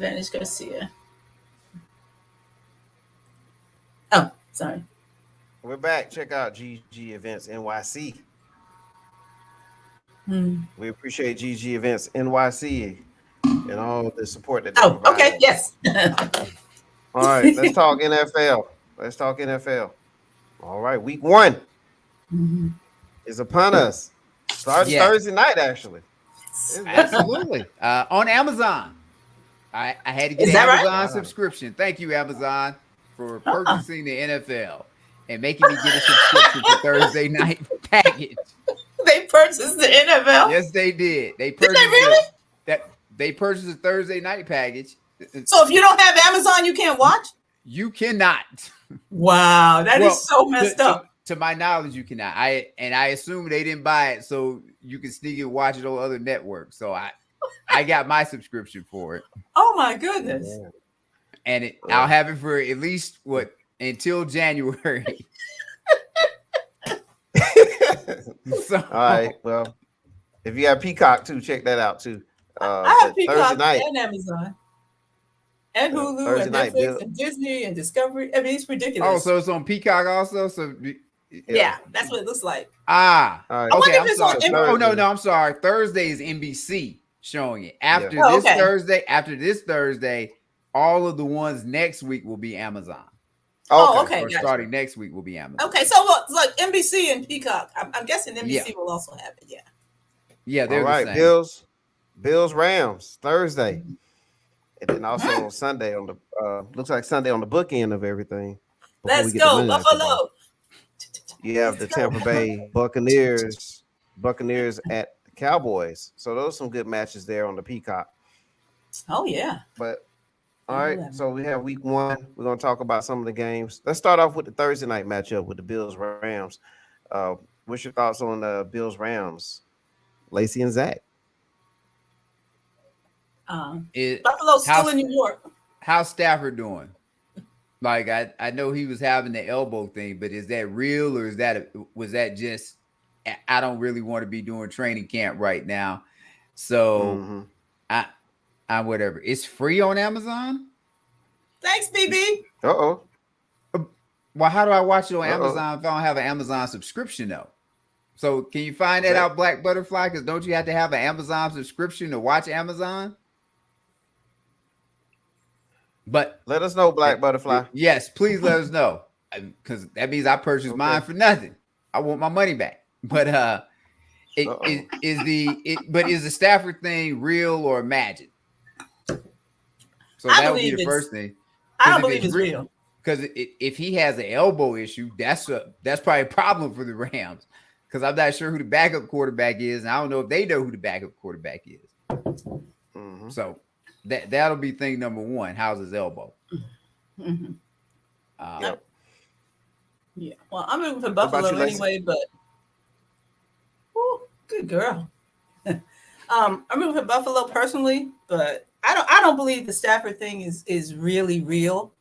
Advantage Garcia. Oh, sorry. We're back. Check out GG Events NYC. Hmm. We appreciate GG Events NYC and all the support that they Oh, provide. okay, yes. All right, let's talk NFL. Let's talk NFL. All right, week 1 Mhm. is upon us. Starting Yes. Thursday night, actually. Absolutely. On Amazon. I had to get Is an that right? Amazon subscription. Thank you, Amazon, for purchasing the NFL and making me get a subscription for Thursday night package. They purchased the NFL. Yes, they did. They Did purchased they really? they purchased a Thursday night package. So if you don't have Amazon, you can't watch? You cannot. Wow, that is so messed up. To my knowledge, you cannot. I assume they didn't buy it so you can sneak and watch it on other networks. So I got my subscription for it. Oh my goodness. Yeah. And I'll have it for at least until January. So, All right. Well, if you have Peacock too, check that out too. I have Peacock Thursday night, and Amazon. And Hulu Thursday and night, Netflix and Disney and Discovery. I mean, it's ridiculous. oh, so it's on Peacock also. So yeah, that's what it looks like. All right. I wonder okay. if I'm it's on sorry. Thursday. No, I'm sorry. Thursday is NBC showing it. After Oh, this okay. Thursday, all of the ones next week will be Amazon. Oh, okay. Or Gotcha. starting next week will be Amazon. Okay, so like NBC and Peacock. I'm guessing NBC will also have it. Yeah. Yeah, they're All right. the same. Bills Rams Thursday, and then also on Sunday on the looks like Sunday on the bookend of everything. before we Let's get to go, Monday Night Football. Buffalo. You have the Tampa Bay Buccaneers at the Cowboys. So those are some good matches there on the Peacock. Oh yeah. But all right, so we have week 1. We're going to talk about some of the games. Let's start off with the Thursday night matchup with the Bills Rams. What's your thoughts on the Bills Rams, Lacey and Zach? Buffalo's still in New York. How's Stafford doing? Like I know he was having the elbow thing, but is that real or was that just I don't really want to be doing training camp right now. So I whatever. It's free on Amazon. Thanks, BB. Uh-oh. Well, how do I watch it on Amazon if I don't have an Amazon subscription though? So can you find that out, Black Butterfly? Because don't you have to have an Amazon subscription to watch Amazon? But let us know, Black Butterfly. Yes, please let us know, because that means I purchased mine for nothing. I want my money back. But is the Stafford thing real or imagined? So that would be the first thing. I don't believe it's real. Because if he has an elbow issue, that's probably a problem for the Rams. Because I'm not sure who the backup quarterback is, and I don't know if they know who the backup quarterback is. So that'll be thing number 1. How's his elbow? Yeah. Well, I'm rooting for Buffalo anyway, but good girl. I'm rooting for Buffalo personally, but I don't believe the Stafford thing is really real.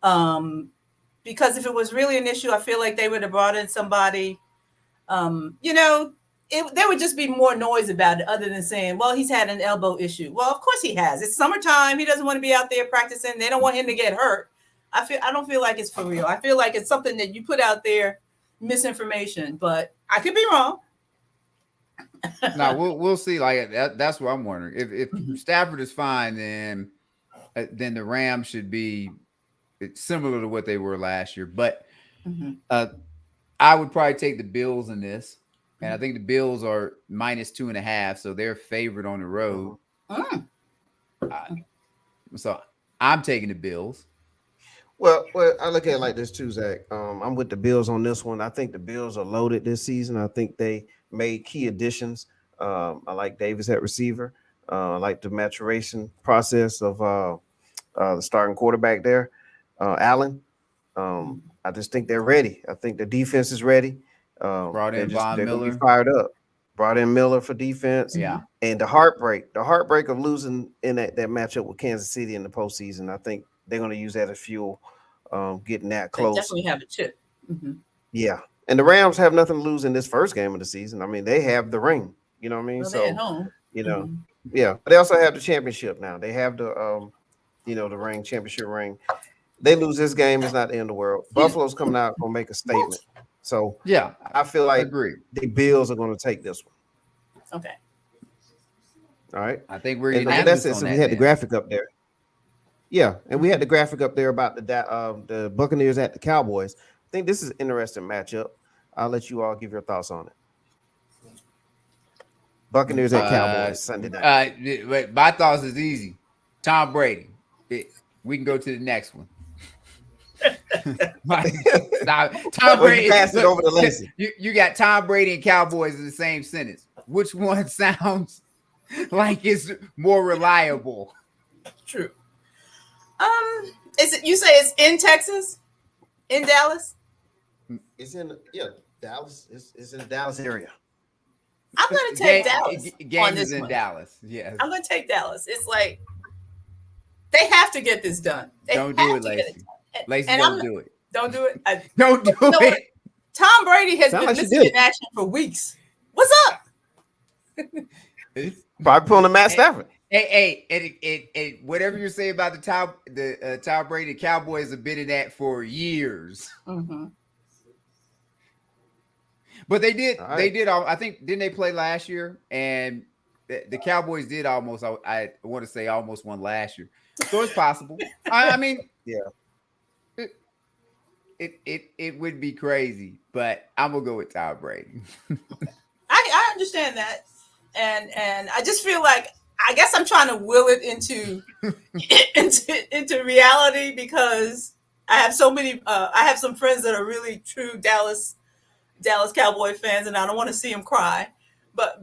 Because if it was really an issue, I feel like they would have brought in somebody. There would just be more noise about it other than saying, well, he's had an elbow issue. Well, of course he has. It's summertime. He doesn't want to be out there practicing. They don't want him to get hurt. I don't feel like it's for real. I feel like it's something that you put out there, misinformation, but I could be wrong. No, we'll see. Like that's what I'm wondering. If Stafford is fine, then the Rams should be similar to what they were last year. But I would probably take the Bills in this. And I think the Bills are -2.5, so they're favored on the road. So I'm taking the Bills. Well, I look at it like this too, Zach. I'm with the Bills on this one. I think the Bills are loaded this season. I think they made key additions. I like Davis at receiver. I like the maturation process of the starting quarterback there, Allen. I just think they're ready. I think the defense is ready. Brought in Von Miller. Be fired up. Brought in Miller for defense. Yeah. And the heartbreak of losing in that matchup with Kansas City in the postseason, I think they're going to use that as fuel, getting that close. They definitely have a chip. Yeah. And the Rams have nothing to lose in this first game of the season. I mean, they have the ring. You know what I mean? Well, they're at home. Yeah. But they also have the championship now. They have the the ring, championship ring. They lose this game, it's not the end of the world. Buffalo's coming out gonna make a statement. So Yeah, I feel like agree. the Bills are going to take this one. Okay. All right. I think we're And unanimous that's it. on So that. we had the then. graphic up there. Yeah, and we had the graphic up there about the Buccaneers at the Cowboys. I think this is an interesting matchup. I'll let you all give your thoughts on it. Buccaneers at Cowboys Sunday night. But my thoughts is easy. Tom Brady. We can go to the next one. Tom Brady. Passed it over to Lacey. You got Tom Brady and Cowboys in the same sentence. Which one sounds like it's more reliable? True. Is it? You say it's in Texas, in Dallas? It's in Dallas. It's in the Dallas area. I'm going to take Dallas. Game is in Dallas. Yes. I'm going to take Dallas. It's like they have to get this done. Don't do it, Lacey. Lacey, don't do it. Don't do it. Don't do it. Tom Brady has been like missing in action for weeks. What's up? Probably pulling a Matt Stafford. Hey, whatever you say about the Tom Brady Cowboys have been in that for years. Mm-hmm. But they did. All right. They did. I think didn't they play last year? And the Cowboys did almost. I want to say almost won last year. So it's possible. I mean, yeah. It would be crazy, but I'm gonna go with Tom Brady. I understand that, and I just feel like I guess I'm trying to will it into reality because I have so many. I have some friends that are really true Dallas Cowboy fans, and I don't want to see them cry. But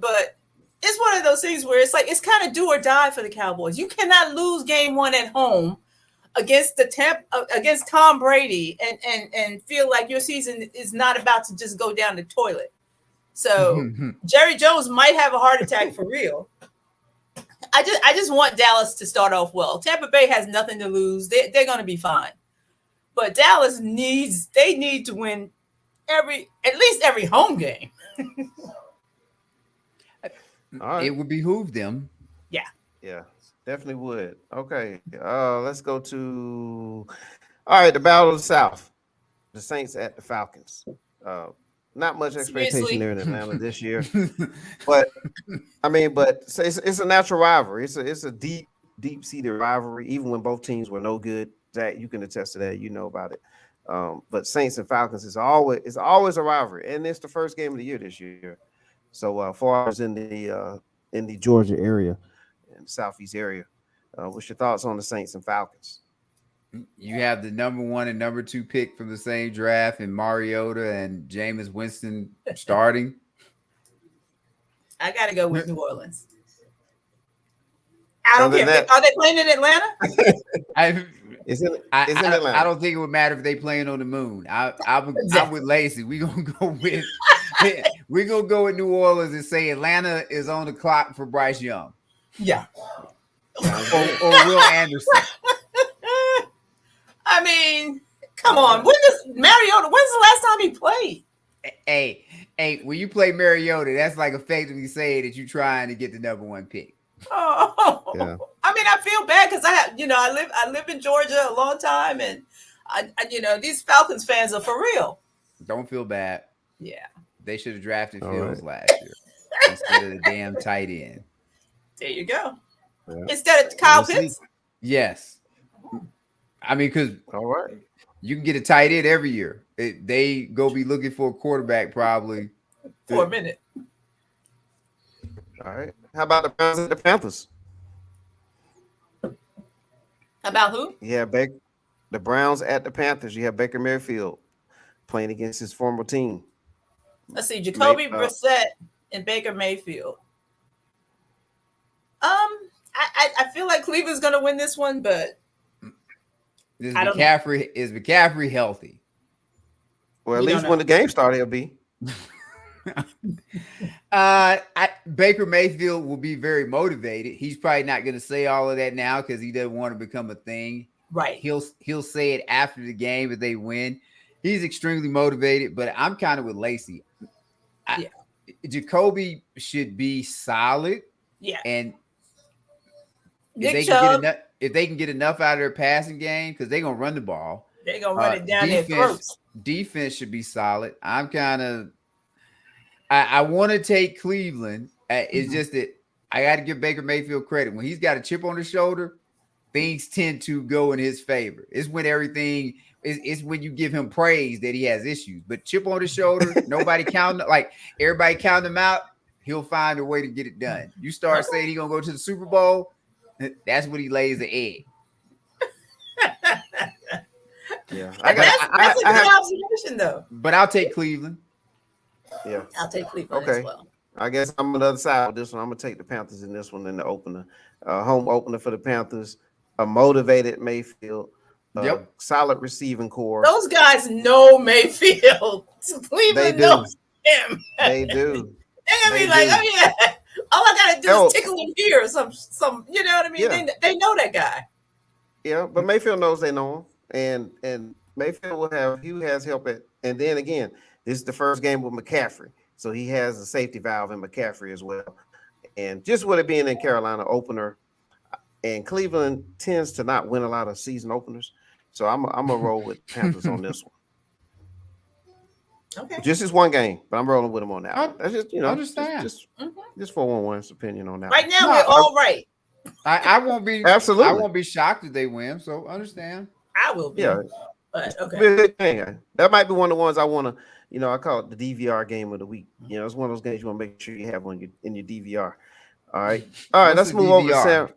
it's one of those things where it's like it's kind of do or die for the Cowboys. You cannot lose game one at home against against Tom Brady and feel like your season is not about to just go down the toilet. So Jerry Jones might have a heart attack for real. I just want Dallas to start off well. Tampa Bay has nothing to lose. They're going to be fine. But Dallas need to win at least every home game. Right. It would behoove them. Yeah, definitely would. Okay. Let's go to the Battle of the South. The Saints at the Falcons. Not much expectation there in Atlanta this year. But it's a natural rivalry. It's a deep-seated rivalry, even when both teams were no good. Zach, you can attest to that. You know about it. But Saints and Falcons is always a rivalry, and it's the first game of the year this year. So far as in the Georgia area and Southeast area, what's your thoughts on the Saints and Falcons? You have the number 1 and number 2 pick from the same draft, and Mariota and Jameis Winston starting. I got to go with New Orleans. I don't care. That, are they playing in Atlanta? I don't think it would matter if they playing on the moon. I'm with Lacey. We're gonna go with New Orleans and say Atlanta is on the clock for Bryce Young. Yeah. or Will Anderson. I mean, come on. When's the last time he played? Hey, when you play Mariota, that's like effectively saying that you're trying to get the number 1 pick. Oh, yeah. I mean, I feel bad because I live in Georgia a long time, and I these Falcons fans are for real. Don't feel bad. Yeah, they should have drafted Fields last year instead of the damn tight end. There you go. Yeah. Instead of Kyle Pitts. Yes, I mean because you can get a tight end every year. They go be looking for a quarterback probably for a minute. All right. How about the Browns and the Panthers? About who? Yeah, the Browns at the Panthers. You have Baker Mayfield playing against his former team. Let's see, Jacoby Brissett and Baker Mayfield. I feel like Cleveland's going to win this one, but is McCaffrey healthy? Well, at least when the game started, he'll be. Baker Mayfield will be very motivated. He's probably not going to say all of that now because he doesn't want to become a thing. Right. He'll say it after the game if they win. He's extremely motivated, but I'm kind of with Lacey. Jacoby should be solid. Yeah. And Nick Chubb. if they can get enough out of their passing game, because they're gonna run the ball. They're gonna run it down their throats. Defense should be solid. I'm kind of I want to take Cleveland. It's just that I got to give Baker Mayfield credit. When he's got a chip on his shoulder, things tend to go in his favor. It's when everything it's when you give him praise that he has issues. But chip on his shoulder, nobody counting, like everybody counting him out, he'll find a way to get it done. You start saying he's gonna go to the Super Bowl, that's when he lays the egg. Yeah, that's a good observation, though. But I'll take Cleveland. Yeah, I'll take Cleveland as well. I guess I'm on the other side with this one. I'm gonna take the Panthers in this one in the opener, home opener for the Panthers. A motivated Mayfield, solid receiving core. Those guys know Mayfield. Cleveland knows him. They do. They're gonna be like, oh yeah, all I gotta do is tickle him here. Some, you know what I mean? Yeah. They know that guy. Yeah, but Mayfield knows they know him, and Mayfield has help at. And then again, this is the first game with McCaffrey, so he has a safety valve in McCaffrey as well. And just with it being in Carolina opener, and Cleveland tends to not win a lot of season openers, so I'm gonna roll with Panthers on this one. Okay, just this one game, but I'm rolling with them on that. That's just understand. Just 411's opinion on that. Right now, we're all right. I won't be absolutely. I won't be shocked if they win. So understand. I will be. Yeah, but okay. That might be one of the ones I want to. I call it the DVR game of the week. It's one of those games you want to make sure you have in your DVR. All right. Let's move over to Sam.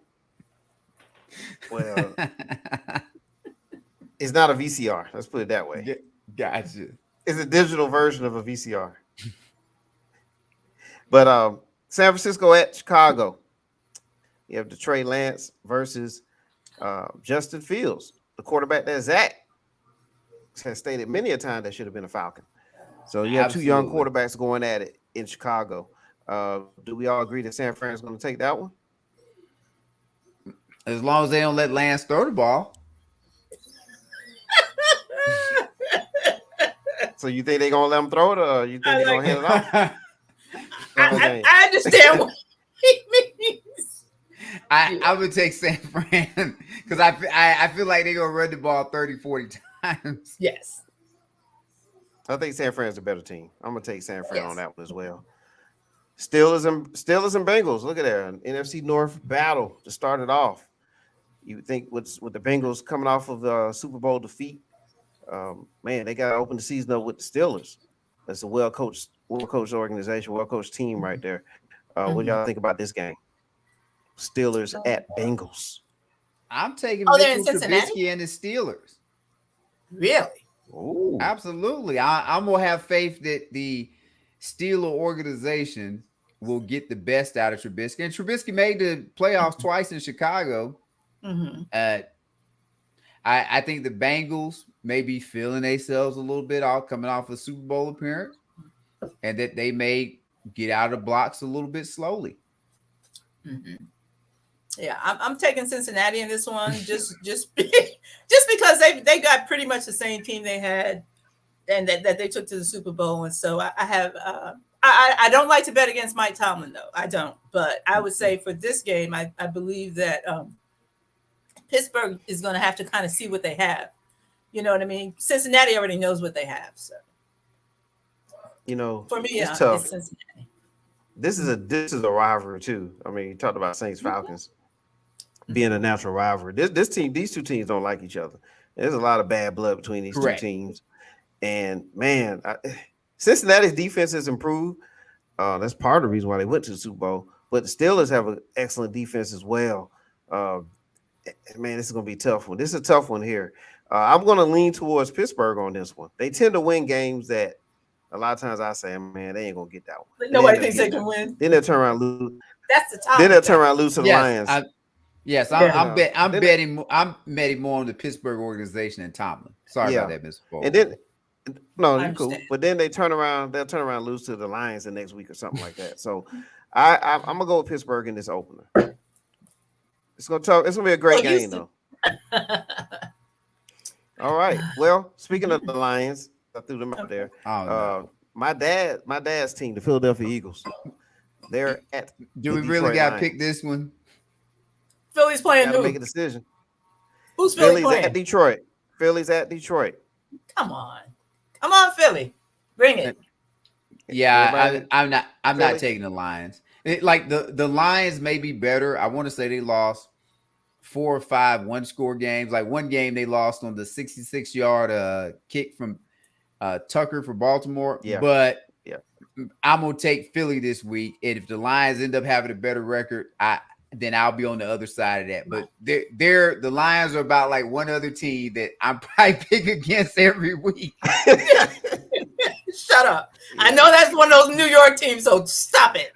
Well, it's not a VCR. Let's put it that way. Gotcha. It's a digital version of a VCR. But San Francisco at Chicago. You have the Trey Lance versus Justin Fields, the quarterback that Zach has stated many a time that should have been a Falcon. So you have two young quarterbacks going at it in Chicago. Do we all agree that San Fran is going to take that one? As long as they don't let Lance throw the ball. So you think they're going to let him throw it, or you think they're going to hand it off? I understand what he means. I would take San Fran because I feel like they're going to run the ball 30, 40 times. Yes. I think San Fran's a better team. I'm going to take San Fran on that one as well. Steelers and Bengals. Look at that. An NFC North battle to start it off. You think with the Bengals coming off of the Super Bowl defeat, man, they got to open the season up with the Steelers. That's a well-coached organization, well-coached team right there. What do y'all think about this game? Steelers at Bengals. I'm taking Mitchell Trubisky and the Steelers. Really? Ooh. Absolutely. I'm going to have faith that the Steeler organization will get the best out of Trubisky. And Trubisky made the playoffs twice in Chicago. Mm-hmm. I think the Bengals may be feeling themselves a little bit coming off a Super Bowl appearance, and that they may get out of the blocks a little bit slowly. Mm-hmm. Yeah, I'm taking Cincinnati in this one just because they got pretty much the same team they had and that they took to the Super Bowl. And so I don't like to bet against Mike Tomlin, though. I don't. But I would say for this game, I believe that Pittsburgh is going to have to kind of see what they have. You know what I mean? Cincinnati already knows what they have. So, for me, it's tough. It's Cincinnati. This is a rivalry too. I mean, you talked about Saints Falcons being a natural rivalry. These two teams don't like each other. There's a lot of bad blood between these two teams. And man, Cincinnati's defense has improved. That's part of the reason why they went to the Super Bowl. But the Steelers have an excellent defense as well. Man, this is going to be a tough one. This is a tough one here. I'm going to lean towards Pittsburgh on this one. They tend to win games that a lot of times I say, man, they ain't going to get that one. But nobody thinks they can win. Then they'll turn around and lose. That's the top. Then they'll turn around and lose to the Lions. I'm betting more on the Pittsburgh organization than Tomlin. Sorry about that, Mr. Paul. And then you're cool. But then they'll turn around and lose to the Lions the next week or something like that. So I'm gonna go with Pittsburgh in this opener. It's gonna be a great game though. All right. Well, speaking of the Lions, I threw them out there. My dad's team, the Philadelphia Eagles. They're at. Do we really got to pick this one? Philly's playing new. Make a decision. Who's Philly Philly's playing? at Detroit. Philly's at Detroit. Come on, Philly, bring it. Yeah, Everybody- I'm Philly? not taking the Lions. Like the Lions may be better. I want to say they lost 4 or 5 one-score games. Like one game they lost on the 66-yard kick from Tucker for Baltimore. Yeah. But Yeah. I'm gonna take Philly this week, and if the Lions end up having a better record, then I'll be on the other side of that. But the Lions are about like one other team that I'm probably pick against every week. Shut up. I know that's one of those New York teams, so stop it.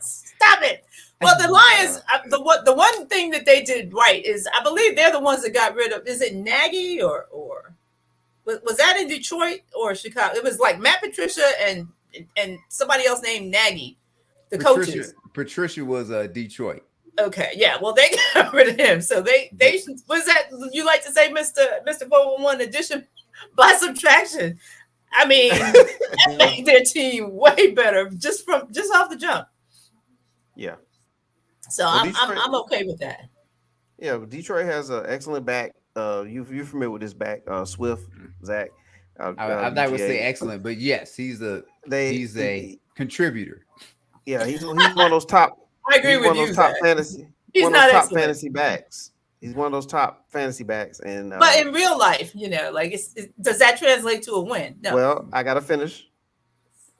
Stop it. Well, the Lions, the one thing that they did right is I believe they're the ones that got rid of, is it Nagy or was that in Detroit or Chicago? It was like Matt Patricia and somebody else named Nagy, the coaches. Patricia was Detroit. Okay, yeah. Well, they got rid of him. So they was that you like to say, Mr. 411 addition by subtraction. I mean, that made their team way better just off the jump. Yeah. So Well, I'm okay with that. Yeah, Detroit has an excellent back. You're familiar with this back, Swift, Zach. I'm not gonna say excellent, but yes, he's a contributor. Yeah, he's one of those top. I agree with you. Top fantasy. He's one of not those top excellent. fantasy backs. He's one of those top fantasy backs, and But in real life, like, does that translate to a win? No. Well, I gotta finish.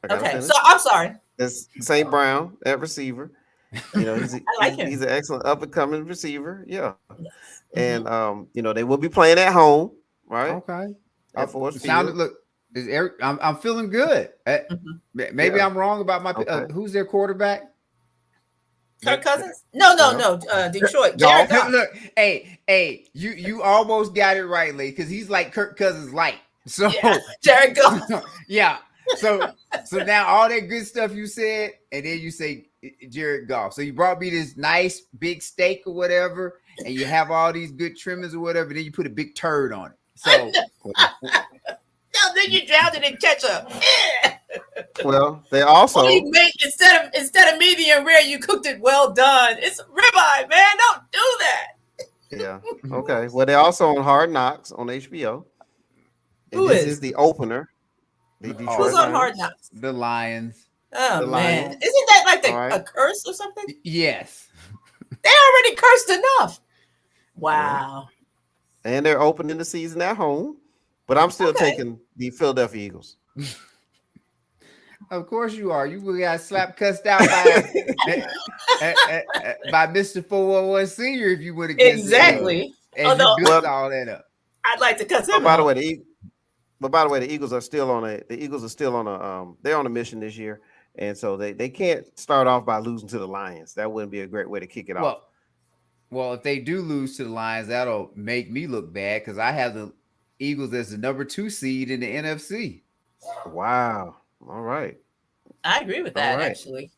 Okay, so I'm sorry. That's St. Brown at receiver. He's I like him. He's an excellent up and coming receiver. Yeah, and they will be playing at home, right? Okay. At Ford Sounded Field. Is Eric? I'm feeling good. Maybe I'm wrong about my. Okay. Who's their quarterback? Kirk Cousins? No. Detroit. Jared Goff. Look, hey, you almost got it right, Lee, because he's like Kirk Cousins light. So Jared Goff. Yeah. So now all that good stuff you said, and then you say Jared Goff. So you brought me this nice big steak or whatever, and you have all these good trimmings or whatever, then you put a big turd on it. So then you drowned it in ketchup. Well, they also instead of medium rare, you cooked it well done. It's ribeye, man. Don't do that. Yeah. Okay. Well, they're also on Hard Knocks on HBO. And this is the opener. The Detroit Who's on Lions. Hard Knocks? the Lions. Oh The man, Lions. isn't that like All right. a curse or something? Yes. They already cursed enough. Wow. And they're opening the season at home. But I'm still taking the Philadelphia Eagles. Of course you are. You got slapped, cussed out by Mr. 411 Senior if you would have Exactly. Although you built all that up. I'd like to cuss him But by the out. way, the Eagles are still on they're on a mission this year. And so they can't start off by losing to the Lions. That wouldn't be a great way to kick it off. Well, if they do lose to the Lions, that'll make me look bad because I have the Eagles as the number 2 seed in the NFC. Wow. All right. I agree with that, All right. actually.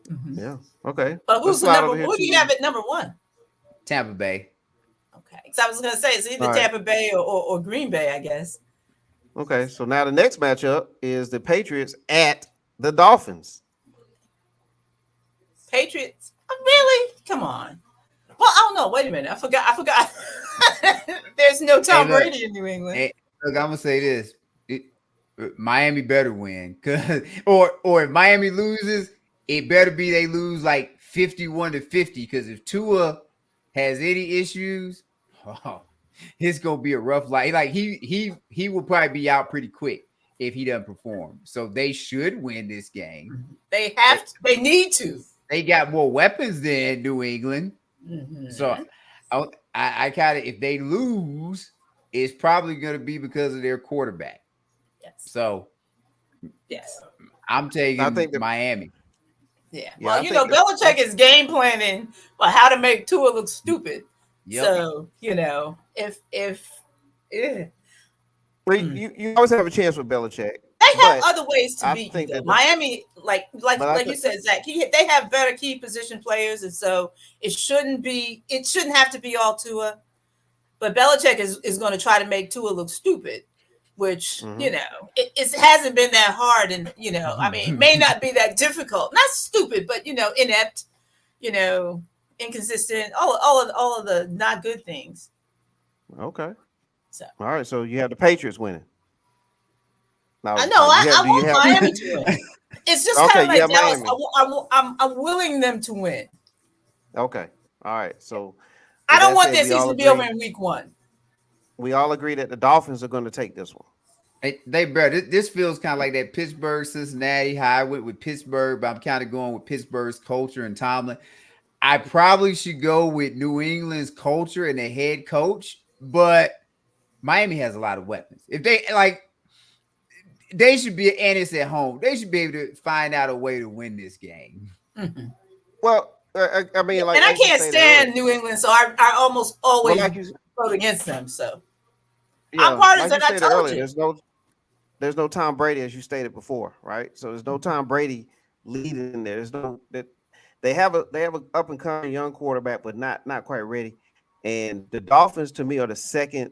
Mhm. Yeah. Okay. But who's Let's the slide number? over here Who do to- you have at number 1? Tampa Bay. Okay, so I was gonna say it's either All right. Tampa Bay or Green Bay, I guess. Okay. So now the next matchup is the Patriots at the Dolphins. Patriots? Really? Come on. Well, I don't know. Wait a minute. I forgot. There's no Tom look. Brady in New England. Hey, look, I'm gonna say this: Miami better win, or if Miami loses, it better be they lose like 51-50. Because if Tua has any issues, it's gonna be a rough life. Like he will probably be out pretty quick if he doesn't perform. So they should win this game. They have to. They need to. They got more weapons than New England. Mhm. So I kind of, if they lose, it's probably going to be because of their quarterback. Yes. So Yes. I'm taking I think Miami. Yeah. Yeah, Well, I you think know, Belichick is game planning for how to make Tua look stupid. Yep. So if Well, you always have a chance with Belichick. they have But other ways to I beat think you, though. that- Miami, like I you said, Zach, they have better key position players, and so it shouldn't have to be all Tua. But Belichick is going to try to make Tua look stupid, which it hasn't been that hard, and I mean, it may not be that difficult. Not stupid, but inept. inconsistent, all of the not good things. Okay. So All right. So you have the Patriots winning. Now, I know I do you want have Miami to win. It's just Okay, kind of you like have Dallas. Miami. I'm willing them to win. Okay. All right. So I with don't that want said, their we all season to be over agree. in week 1. We all agree that the Dolphins are going to take this one. They better. This feels kind of like that Pittsburgh Cincinnati how I went with Pittsburgh, but I'm kind of going with Pittsburgh's culture and Tomlin. I probably should go with New England's culture and the head coach, but Miami has a lot of weapons. If they should be, and it's at home. They should be able to find out a way to win this game. Mm-hmm. Well, I mean, like, And I like you can't stated stand earlier. New England, so I almost always Well, like you, vote against them. So yeah, I'm like partisan. you I stated told earlier, you. there's no Tom Brady, as you stated before, right? So there's no Tom Brady leading there. There's no that they have a up and coming young quarterback, but not quite ready. And the Dolphins, to me, are the second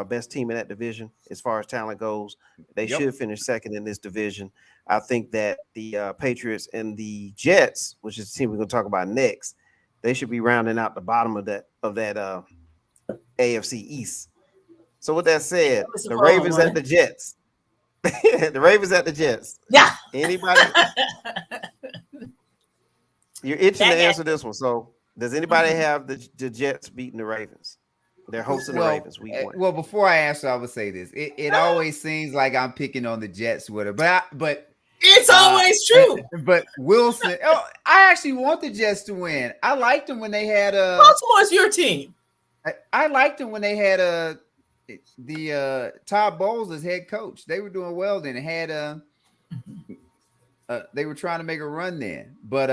best team in that division as far as talent goes. They Yep. should finish second in this division. I think that the Patriots and the Jets, which is the team we're going to talk about next, they should be rounding out the bottom of that AFC East. So with that said, the Ravens at the Jets. The Ravens at the Jets. Yeah. Anybody? You're itching to answer this one. So does anybody have the Jets beating the Ravens? They're hosting the Ravens week 1. Well, before I answer, I would say this. It always seems like I'm picking on the Jets with it, but it's always true. But Wilson, I actually want the Jets to win. I liked them when they had Baltimore's your team. I liked them when they had the Todd Bowles as head coach. They were doing well then. It had they were trying to make a run then. But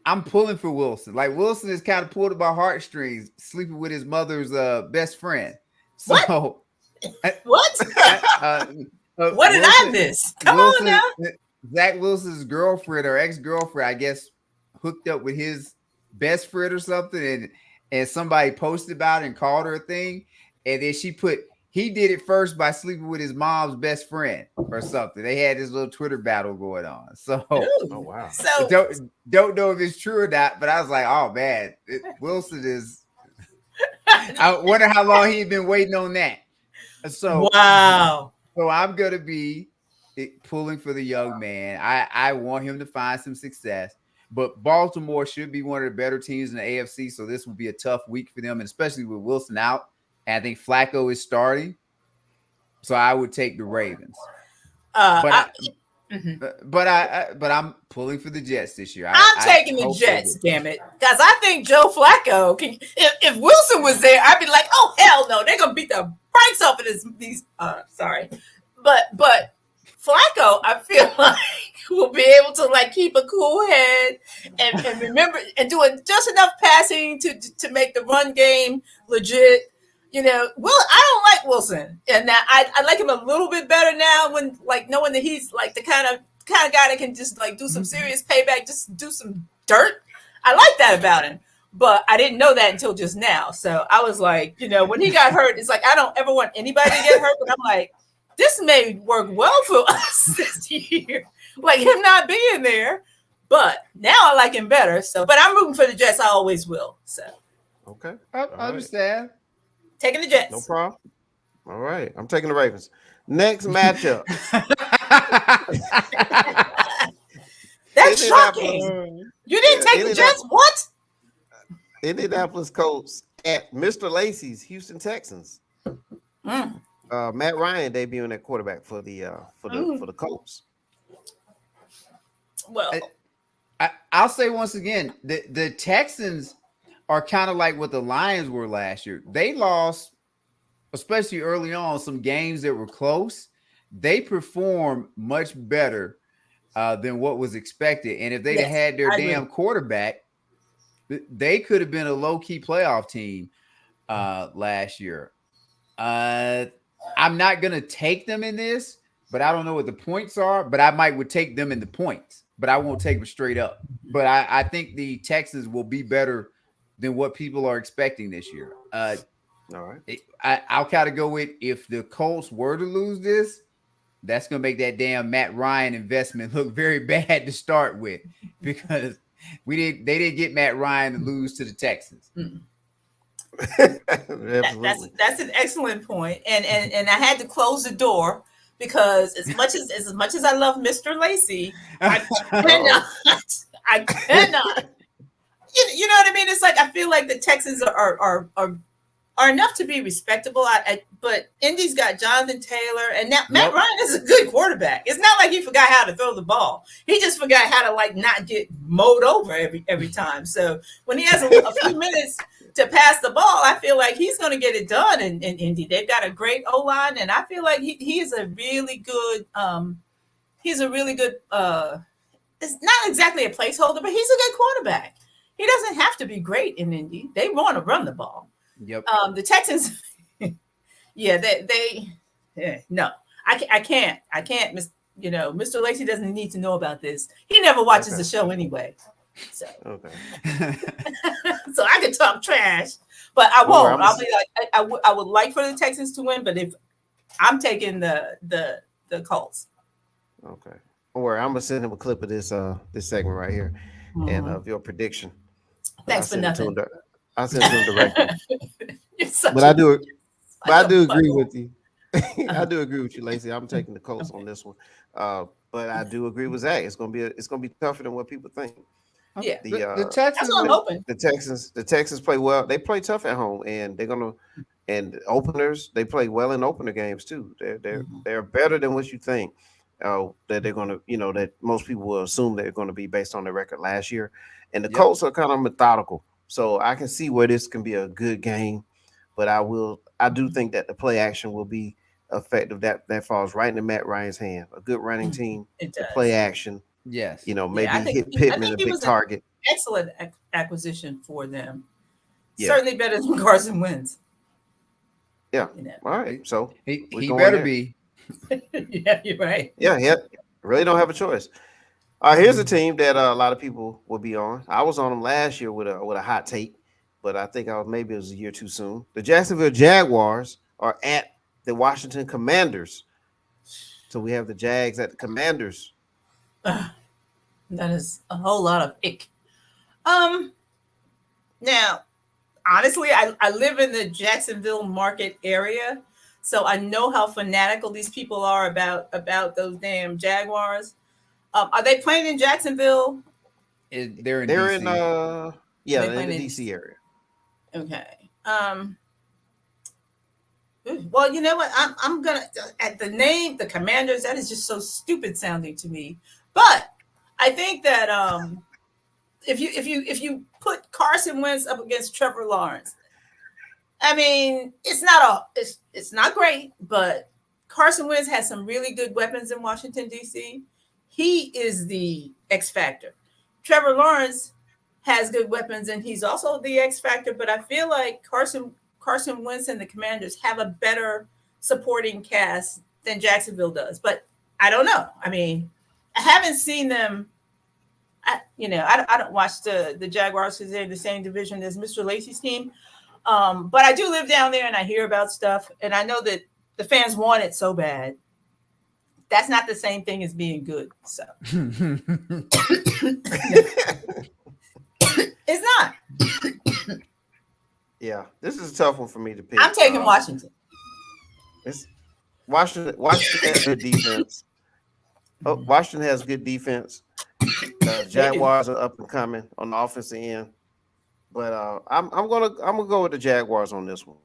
I'm pulling for Wilson. Like Wilson is kind of pulled at my heartstrings, sleeping with his mother's best friend. So what? What did I miss? Come Wilson, on now. Zach Wilson's girlfriend or ex-girlfriend, I guess, hooked up with his best friend or something, and somebody posted about it and called her a thing, and then he did it first by sleeping with his mom's best friend or something. They had this little Twitter battle going on. So, oh wow. So don't know if it's true or not, but I was like, oh man, Wilson is. I wonder how long he'd been waiting on that. So wow. So I'm gonna be pulling for the young man. I want him to find some success. But Baltimore should be one of the better teams in the AFC, so this will be a tough week for them, and especially with Wilson out. And I think Flacco is starting, so I would take the Ravens. But I'm pulling for the Jets this year. I'm taking the Jets, damn it, because I think Joe Flacco can. If Wilson was there, I'd be like, oh hell no, they're gonna beat the brakes off of these. Sorry, but Flacco, I feel like will be able to like keep a cool head and remember and doing just enough passing to make the run game legit. You know, I don't like Wilson, and now I like him a little bit better now when like knowing that he's like the kind of guy that can just like do some serious payback, just do some dirt. I like that about him, but I didn't know that until just now. So I was like, you know, when he got hurt, it's like I don't ever want anybody to get hurt, but I'm like, this may work well for us this year, like him not being there. But now I like him better. So, but I'm rooting for the Jets. I always will. So, okay, I understand. Taking the Jets. No problem. All right, I'm taking the Ravens. Next matchup. That's shocking. You didn't take the Jets? What? Indianapolis Colts at Mr. Lacey's Houston Texans. Matt Ryan debuting at quarterback for the Colts. Well, I'll say once again, the Texans are kind of like what the Lions were last year. They lost, especially early on, some games that were close. They performed much better than what was expected. And if they'd had their damn quarterback, they could have been a low-key playoff team last year. I'm not going to take them in this, but I don't know what the points are, but I would take them in the points, but I won't take them straight up. But I think the Texans will be better than what people are expecting this year. All right. I'll kind of go with if the Colts were to lose this, that's going to make that damn Matt Ryan investment look very bad to start with, because They didn't get Matt Ryan to lose to the Texans. Absolutely. That's an excellent point. And I had to close the door because as much as I love Mr. Lacey, I cannot. I cannot. You know what I mean? It's like I feel like the Texans are enough to be respectable. But Indy's got Jonathan Taylor, and now Matt Ryan is a good quarterback. It's not like he forgot how to throw the ball. He just forgot how to like not get mowed over every time. So when he has a few minutes to pass the ball, I feel like he's going to get it done in Indy. They've got a great O-line, and I feel like he is a really good. He's a really good. It's not exactly a placeholder, but he's a good quarterback. He doesn't have to be great in Indy. They want to run the ball. Yep. The Texans, no, I can't. Mr. Lacey doesn't need to know about this. He never watches the show anyway. So Okay. so I could talk trash, but I won't. I'll be like, I would like for the Texans to win, but if I'm taking the Colts. Okay. Don't worry, I'm gonna send him a clip of this segment right here, and of your prediction. Thanks for nothing. I sent it to him directly. But I do agree with you. I do agree with you, Lacey. I'm taking the Colts on this one. But I do agree with Zach. It's gonna be tougher than what people think. Yeah, the Texans. That's what I'm hoping. The Texans play well. They play tough at home, and they're gonna. And openers, they play well in opener games too. They're better than what you think. That they're gonna, that most people will assume they're gonna be based on their record last year. And the Colts are kind of methodical, so I can see where this can be a good game. But I do think that the play action will be effective. That falls right into Matt Ryan's hand. A good running team, the play action. Yes. Maybe hit Pittman a big target. Excellent acquisition for them. Yeah. Certainly better than Carson Wentz. Yeah. All right. So he better be. Yeah, you're right. Yeah. Really don't have a choice. Here's a team that a lot of people will be on. I was on them last year with a hot take, but I think maybe it was a year too soon. The Jacksonville Jaguars are at the Washington Commanders. So we have the Jags at the Commanders. That is a whole lot of ick. Now, honestly, I live in the Jacksonville market area, so I know how fanatical these people are about those damn Jaguars. Are they playing in Jacksonville? They're in They're DC. in the DC area. Okay. Well, you know what? I'm gonna at the name, the Commanders. That is just so stupid sounding to me. But I think that if you put Carson Wentz up against Trevor Lawrence, I mean, it's not great, but Carson Wentz has some really good weapons in Washington D.C. He is the X factor. Trevor Lawrence has good weapons, and he's also the X factor. But I feel like Carson Wentz and the Commanders have a better supporting cast than Jacksonville does. But I don't know. I mean, I haven't seen them. I don't watch the Jaguars because they're in the same division as Mr. Lacey's team. But I do live down there, and I hear about stuff, and I know that the fans want it so bad. That's not the same thing as being good. So it's not. Yeah, this is a tough one for me to pick. I'm taking Washington. Washington has good defense. Washington has good defense. Jaguars are up and coming on the offensive end, but I'm gonna go with the Jaguars on this one.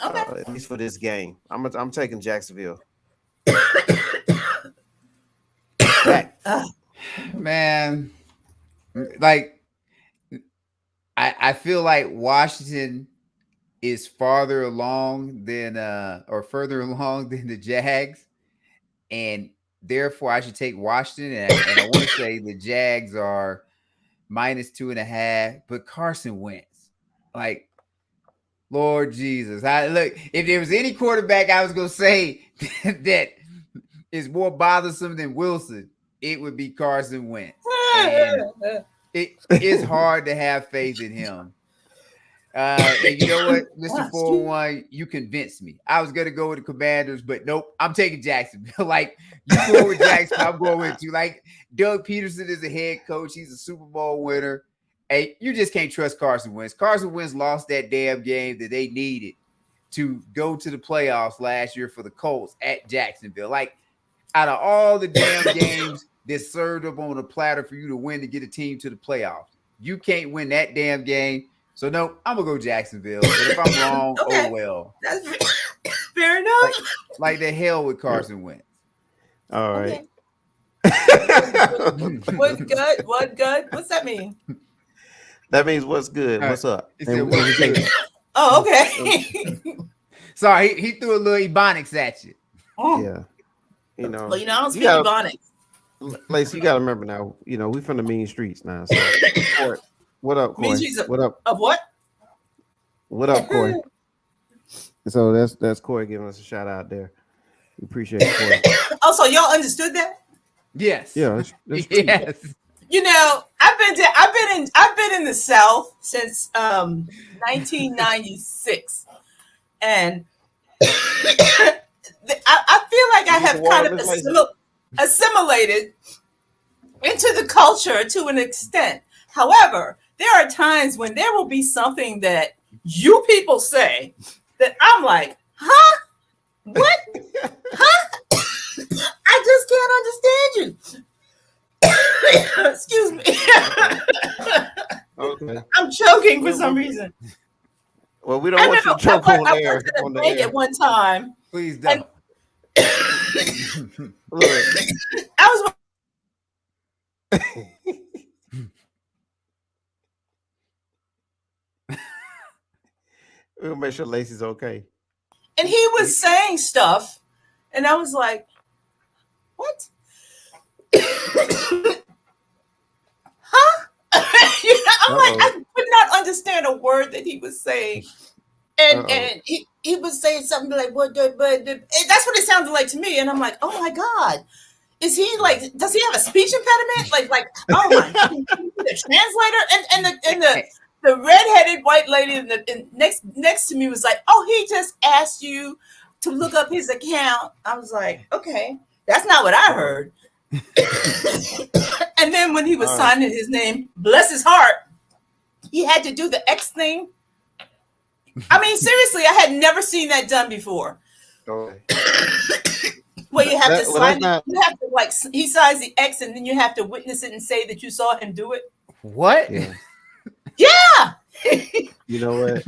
Okay. At least for this game, I'm taking Jacksonville. Man, like I feel like Washington is further along than the Jags, and therefore I should take Washington. And I want to say the Jags are -2.5, but Carson Wentz, like, Lord Jesus, if there was any quarterback I was gonna say that is more bothersome than Wilson, it would be Carson Wentz. And it's hard to have faith in him. And you know what, Mr. Gosh, 401, you convinced me. I was gonna go with the Commanders, but nope, I'm taking Jacksonville. Like you go with Jacksonville, I'm going with you. Like Doug Peterson is a head coach, he's a Super Bowl winner. Hey, you just can't trust Carson Wentz. Carson Wentz lost that damn game that they needed to go to the playoffs last year for the Colts at Jacksonville. Like out of all the damn games that served up on a platter for you to win to get a team to the playoffs, you can't win that damn game. So no, I'm gonna go Jacksonville. But if I'm wrong, Okay. oh well. That's fair enough. Like the hell with Carson Wentz. All right. What good? What good? What's that mean? That means what's good? What's up? He said, what's good? Oh, okay. Sorry, he threw a little ebonics at you. Oh. Yeah. You know, Well, I don't speak gotta- Ebonics. Lacey, you got to remember now. You know, we from the mean streets now. So, Corey, what up, Corey? Mean streets of- What up? Of what? What up, Corey? So that's Corey giving us a shout out there. We appreciate it, Corey. Oh, so y'all understood that? Yes. Yeah, that's Yes. You know, I've been in the South since 1996, and I feel like I have kind of assimilated into the culture to an extent. However, there are times when there will be something that you people say that I'm like, huh? What? Huh? I just can't understand you. Excuse me. Okay. I'm choking for some reason. Well, we don't want you to choke on I air. worked at a On the bank air. at one time. Please don't. Look, I was we'll make sure Lacey's okay. and he was saying stuff, and I was like, "What? Huh?" I'm like, I could not understand a word that he was saying, and he was saying something like, "What?" But that's what it sounded like to me, and I'm like, "Oh my god." Is he like? Does he have a speech impediment? Like, oh my! The translator and the redheaded white lady next to me was like, "Oh, he just asked you to look up his account." I was like, "Okay, that's not what I heard." And then when he was signing his name, bless his heart, he had to do the X thing. I mean, seriously, I had never seen that done before. Okay. Well, you have to sign it. not- You have to like he signs the X, and then you have to witness it and say that you saw him do it. What? Yeah. Yeah. You know what?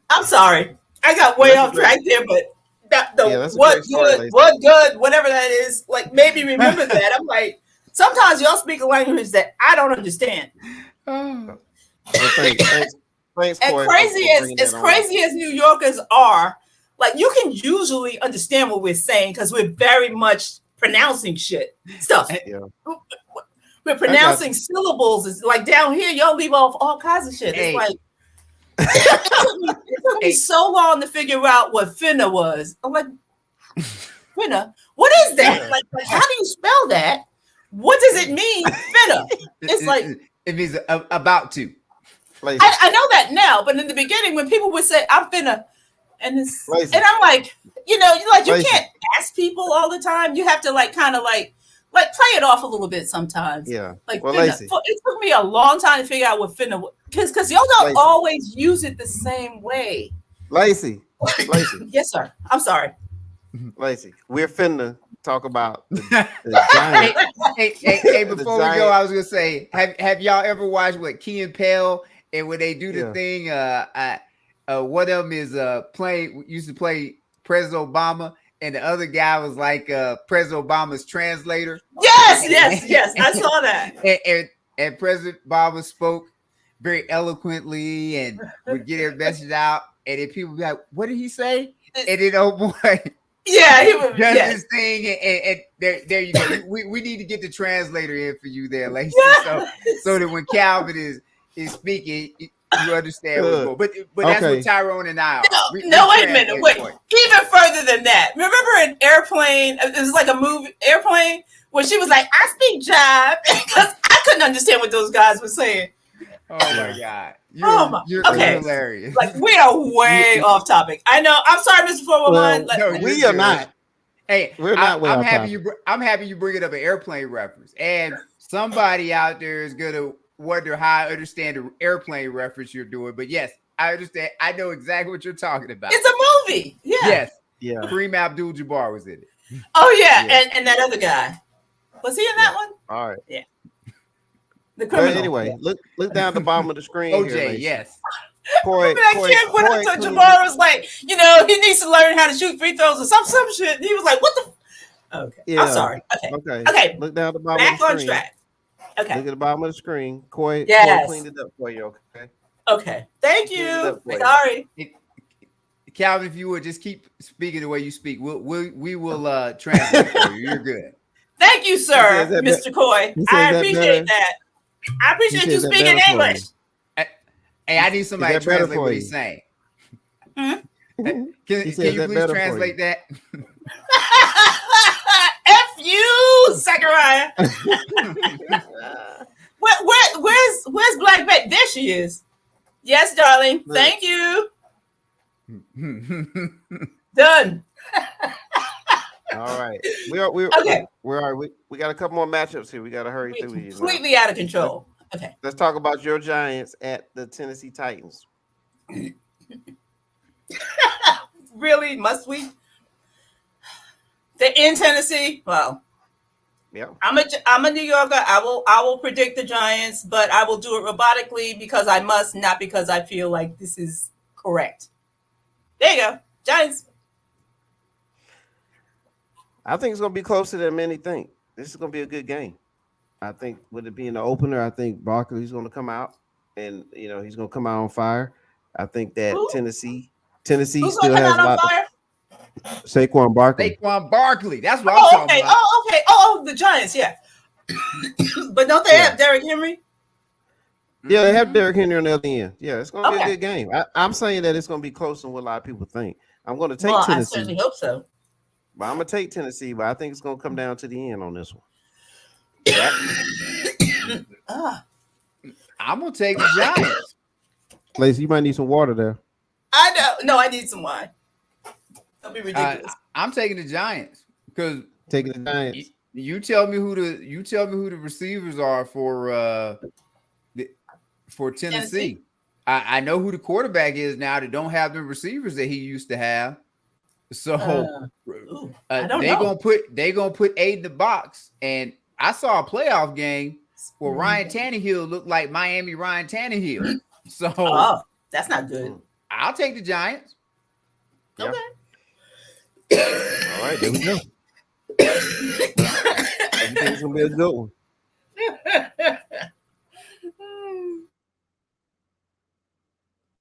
I'm sorry, I got way That's off track there, but that's a what great story, good, Lacey. what good, whatever that is, like made me remember that. I'm like, sometimes y'all speak a language that I don't understand. Oh. Well, thanks, And Corey, crazy for bringing as that on. crazy as New Yorkers are, like you can usually understand what we're saying because we're very much pronouncing stuff. Yeah. We're pronouncing syllables. It's like down here, y'all leave off all kinds of shit. Hey. It's like it took me so long to figure out what finna was. I'm like, finna? What is that? Like how do you spell that? What does it mean, finna? It's like it means about to. Lacey, I know that now, but in the beginning, when people would say, "I'm finna," and I'm like, you Lacey. can't ask people all the time. You have to kind of play it off a little bit sometimes. yeah. Like Well, finna. Lacey. It took me a long time to figure out what finna was, because y'all don't Lacey. always use it the same way. Lacey, Yes, sir. I'm sorry. Lacey, we're finna talk about the giant. Hey, before we go, giant- I was gonna say, have y'all ever watched what Key and Peele and when they do the Yeah. thing? One of them is used to play President Obama, and the other guy was like President Obama's translator. Yes. I saw that. And President Obama spoke very eloquently and would get his message out, and then people would be like, "What did he say?" And then oh boy. Yeah, he was. Just Yes. this thing, and there you go. We need to get the translator in for you there, Lacey, so that when Calvin is speaking, you understand what's going. But that's Okay. what Tyrone and I are. No, wait a minute. translate Wait, for it. even further than that. Remember an Airplane? It was like a movie, Airplane, where she was like, "I speak jive," because I couldn't understand what those guys were saying. Oh my God. Oh my- You're okay. hilarious. Like we are way off topic. I know. I'm sorry, Mr. 411. Well, No, we you're are good. not. Hey, We're not way I'm off happy topic. I'm happy you bring it up an airplane reference. And somebody out there is gonna wonder how I understand the airplane reference you're doing. But yes, I understand. I know exactly what you're talking about. It's a movie. Yeah. Yes, Yeah. Kareem Abdul-Jabbar was in it. Oh yeah. Yeah. And that other guy. Was he in that one? All right. The But criminal. anyway, look down at the bottom of the screen. OJ, here, ladies. yes. Corey, That Corey, kid went up to cleaned Jabbar was like, you know, he needs to learn how to shoot free throws or some shit. And he was like, what the? Okay. Yeah. I'm sorry. Okay. Okay. Okay. Look down at the bottom Back of the on screen. track. Okay. Look at the bottom of the screen. Corey Yes. cleaned it up for you. Okay. Okay. Thank Clean it you. up for you. Sorry. Calvin, if you would just keep speaking the way you speak, we will translate for you. You're good. Thank you, sir, says that Mr. Coy. he says I that appreciate better. that. I appreciate you says that speaking better for you. English. Hey, I need somebody to that better translate for what you? he's saying. Hmm? Can He you says that please better for translate that? F you, Zachariah. Where's Black Bet? There she is. Yes, darling. Look. Thank you. Done. All right. We're Okay. we got a couple more matchups here. We got to hurry We're through these. now. completely out of control. Okay. Let's talk about your Giants at the Tennessee Titans. Really? Must we? They're in Tennessee. Well, Yeah. I'm a New Yorker. I will predict the Giants, but I will do it robotically because I must, not because I feel like this is correct. There you go. Giants. I think it's going to be closer than many think. This is going to be a good game. I think with it being the opener, I think Barkley's going to come out and he's going to come out on fire. I think that Who? Tennessee Who's still going to has come a out on lot. fire? Saquon Barkley. Saquon Barkley. That's what I'm Oh, talking okay. about. Oh, okay. Oh, the Giants. Yeah. But don't they have Derrick Henry? Yeah, they have Derrick Henry on the other end. Yeah, it's going to be Okay. a good game. I'm saying that it's going to be closer than what a lot of people think. I'm going to take Well, I Tennessee. certainly hope so. But I'm going to take Tennessee, but I think it's going to come down to the end on this one. Ah, I'm gonna take the Giants. Lacey, you might need some water there. I know. No, I need some wine. Don't be ridiculous. I'm taking the Giants because Taking the Giants. you tell me who the receivers are for Tennessee. I know who the quarterback is now that don't have the receivers that he used to have. So I don't they know. gonna put 8 in the box. And I saw a playoff game where Ryan Tannehill looked like Miami Ryan Tannehill. So Oh, that's not good. I'll take the Giants. Yeah. Okay. All right, there we go. I think it's gonna be a good one.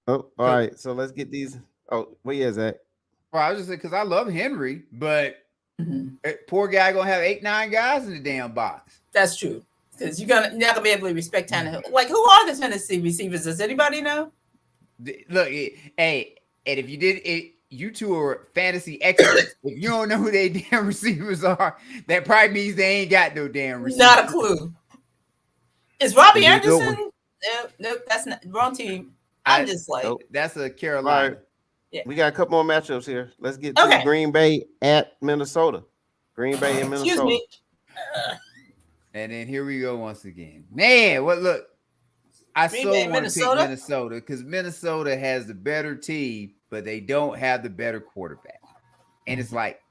Oh, all right. So let's get these. Oh, where you at, Zach? Well, I was just saying because I love Henry, but Mhm. poor guy gonna have 8-9 guys in the damn box. That's true. Because you're not gonna be able to respect Tannehill. Like, who are the Tennessee receivers? Does anybody know? Look, hey, and if you did it, you two are fantasy experts. If you don't know who they damn receivers are, that probably means they ain't got no damn receivers. Not a clue. Is Robbie That'd be a good Anderson? No, that's not wrong team. I'm just like, Nope. That's a All Carolina. right. Yeah. We got a couple more matchups here. Let's get to Okay. Green Bay at Minnesota. Green Bay and Minnesota. excuse me. And then here we go once again. Man, look, I Green so Bay, want to pick Minnesota? Minnesota because Minnesota has the better team, but they don't have the better quarterback. And it's like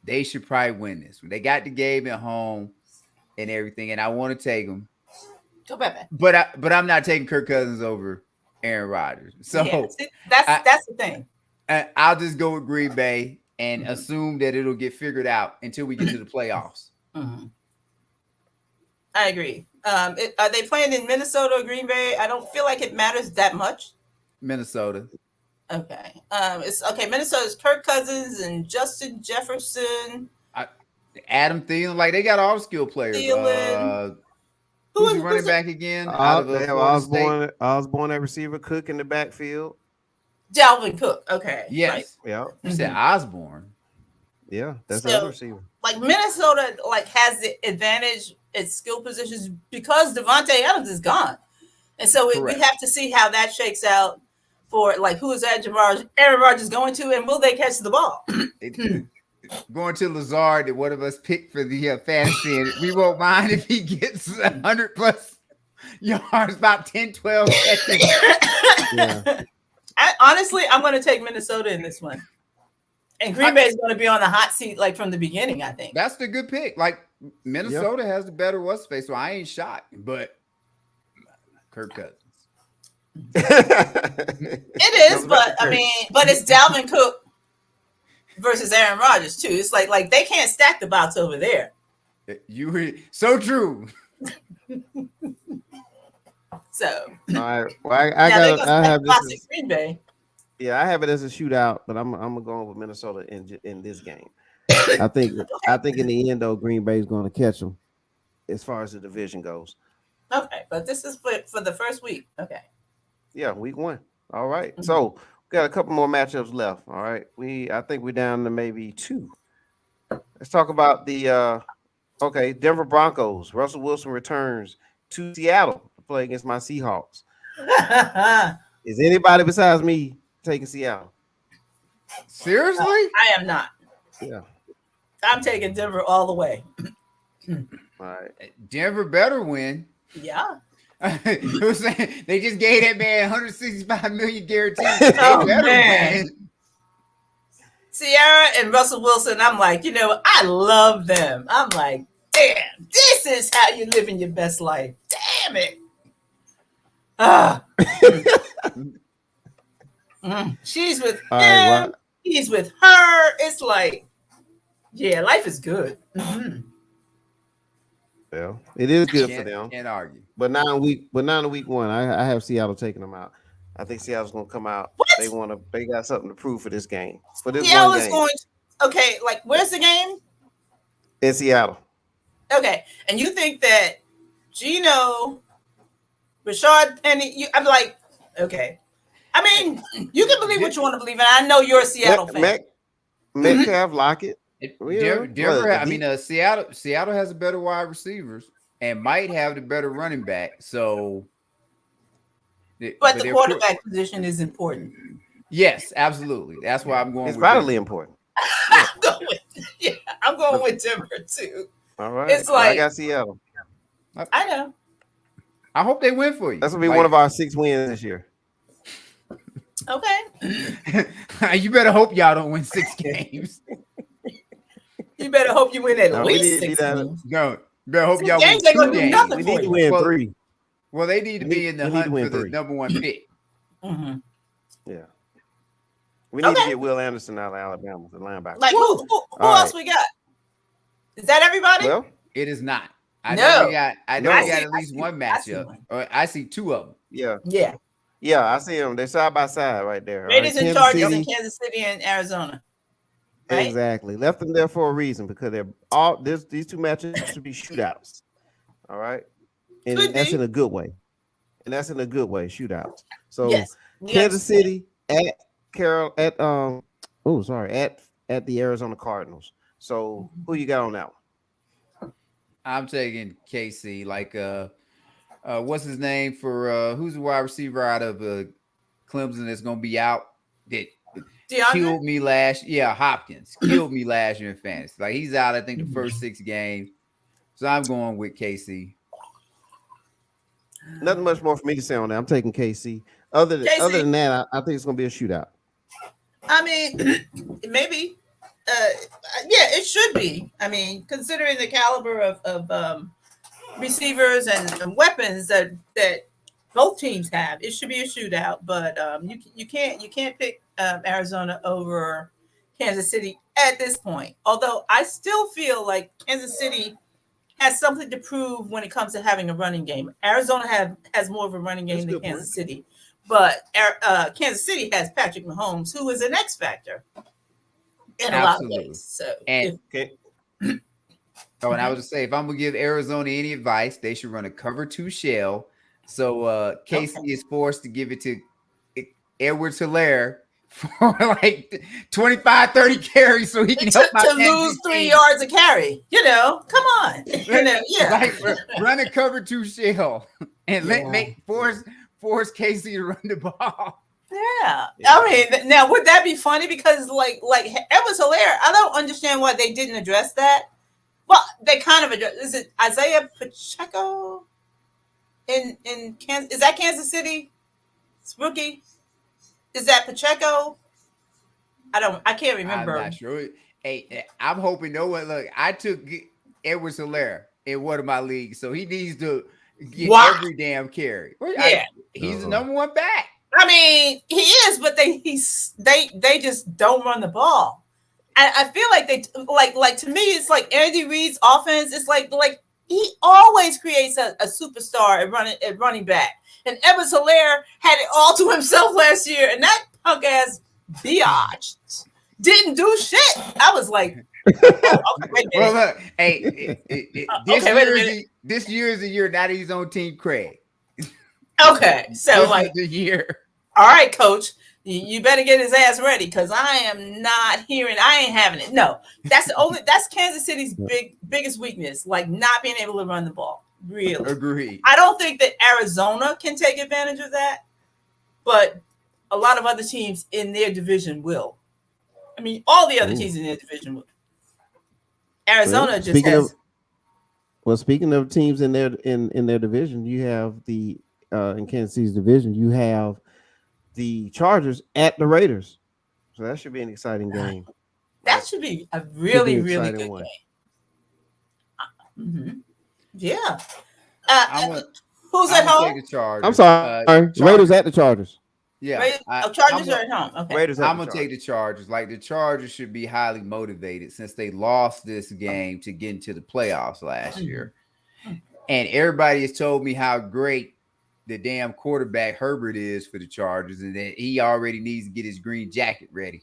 they should probably win this. They got the game at home and everything, and I want to take them. Go back. But I'm not taking Kirk Cousins over Aaron Rodgers. So Yeah, see, that's the thing. I'll just go with Green Bay and assume that it'll get figured out until we get to the playoffs. Mhm. I agree. Are they playing in Minnesota or Green Bay? I don't feel like it matters that much. Minnesota. Okay. It's okay. Minnesota's Kirk Cousins and Justin Jefferson. Adam Thielen, like they got all the skill players. Thielen. Who's Who- the running who's back again? Out of They have Florida State? Osborne at receiver, Cook in the backfield. Dalvin Cook. Okay. Yes. Right. Yeah, You said Osborne. yeah, that's the So- other receiver. Like Minnesota, like has the advantage at skill positions because Devontae Adams is gone. And so we have to see how that shakes out for like who is Aaron Rodgers going to, and will they catch the ball? Going to Lazard that one of us picked for the fantasy, and we won't mind if he gets 100 plus yards, about 10, 12 catches. Yeah. Honestly, I'm going to take Minnesota in this one. And Green Bay is going to be on the hot seat like from the beginning, I think. That's the good pick. Like Minnesota has the better what's face, so I ain't shocked. But Kirk Cousins. It is, but I mean, but it's Dalvin Cook versus Aaron Rodgers too. It's like they can't stack the box over there. You were so true. So all right. Well, I have classic Green Bay. Yeah, I have it as a shootout, but I'm gonna go with Minnesota in this game. I think in the end though, Green Bay is going to catch them as far as the division goes. Okay, but this is for the first week. Okay. Yeah, week 1. All right. So we got a couple more matchups left. All right. I think we're down to maybe 2. Let's talk about the Denver Broncos. Russell Wilson returns to Seattle to play against my Seahawks. Is anybody besides me taking Seattle? Seriously? I am not. Yeah. I'm taking Denver all the way. All right. Denver better win. Yeah. They just gave that man 165 million guaranteed. Oh, man. Sierra and Russell Wilson, I'm like, I love them. I'm like, damn, this is how you're living your best life. Damn it. She's with him. Right, he's with her. It's like, yeah, life is good. Mm-hmm. Well, it is good for them. Can't argue. But now in week 1, I have Seattle taking them out. I think Seattle's gonna come out. What? They got something to prove for this game. For this Seattle one is game. going okay, like where's the game? In Seattle. Okay. And you think that Gino, Rashad Penny, I'm like, okay. I mean, you can believe what you want to believe, and I know you're a Seattle fan. Metcalf, Lockett. Denver, Seattle has a better wide receivers and might have the better running back. So, but the quarterback position is important. Yes, absolutely. That's why I'm going. It's vitally important. I'm going with Denver too. All right, it's like I got Seattle. I know. I hope they win for you. That's gonna be one of our 6 wins this year. Okay. You better hope y'all don't win 6 games. You better hope you win at least 6 games. No, better hope y'all win 2 games. We need to win 3. Well, they need to be in the hunt for the number 1 pick. Mm-hmm. Yeah. We need to get Will Anderson out of Alabama, the linebacker. Like who else we got? Is that everybody? Well, it is not. I know we got at least one matchup. I see 2 of them. Yeah. Yeah, I see them. They're side by side right there. Raiders and Chargers in Kansas City and Arizona. Right? Exactly. Left them there for a reason because they're all these 2 matches should be shootouts. All right. And that's in a good way. Shootouts. So Kansas City at the Arizona Cardinals. So who you got on that one? I'm taking KC. Like what's his name for who's the wide receiver out of Clemson that's gonna be out that killed me last Hopkins killed me last year in fantasy. Like he's out, I think, the first 6 games. So I'm going with KC. Nothing much more for me to say on that. I'm taking KC. Other than that, I think it's gonna be a shootout. I mean, maybe. It should be. I mean, considering the caliber of receivers and weapons that both teams have, it should be a shootout. But you can't pick Arizona over Kansas City at this point. Although I still feel like Kansas City has something to prove when it comes to having a running game. Arizona has more of a running game than Kansas City, but Kansas City has Patrick Mahomes, who is an X factor in a lot of ways. So, and I would just say, if I'm gonna give Arizona any advice, they should run a cover 2 shell. So KC is forced to give it to Edwards-Helaire for like 25, 30 carries so he can help to lose 3 yards a carry. Come on. Like, run a cover 2 shell. and Yeah. make force Casey to run the ball. Yeah. I mean, now would that be funny? Because like it was hilarious. I don't understand why they didn't address that. Well, they kind of address. Is it Isaiah Pacheco in Kansas? Is that Kansas City? It's rookie. Is that Pacheco? I can't remember. I'm not sure. Hey, I'm hoping no one. Look, I took Edward Hilaire in one of my leagues, so he needs to get every damn carry. Yeah. He's the number one back. I mean, he is, but they just don't run the ball. I feel like they like to me, it's like Andy Reid's offense. It's like he always creates a superstar at running back. And Edwards Hilaire had it all to himself last year, and that punk ass biatch didn't do shit. I was like, well, look, hey, this year is the year now that he's on Team Craig. Okay, so like the year. All right, coach, you better get his ass ready because I am not hearing. I ain't having it. No, that's Kansas City's biggest weakness, like not being able to run the ball. Really, agree. I don't think that Arizona can take advantage of that, but a lot of other teams in their division will. I mean, all the other teams in their division will. Arizona just has. Speaking of teams in their division, you have the in Kansas City's division, you have the Chargers at the Raiders. So that should be an exciting game. That should be a really good one. game. Mm-hmm. Yeah. Who's at home? Take the Chargers. I'm sorry. Raiders at the Chargers. Yeah. Chargers are at home. Okay. Raiders I'm going to take the Chargers. Like the Chargers should be highly motivated since they lost this game to get into the playoffs last year. And everybody has told me how great the damn quarterback Herbert is for the Chargers and that he already needs to get his green jacket ready.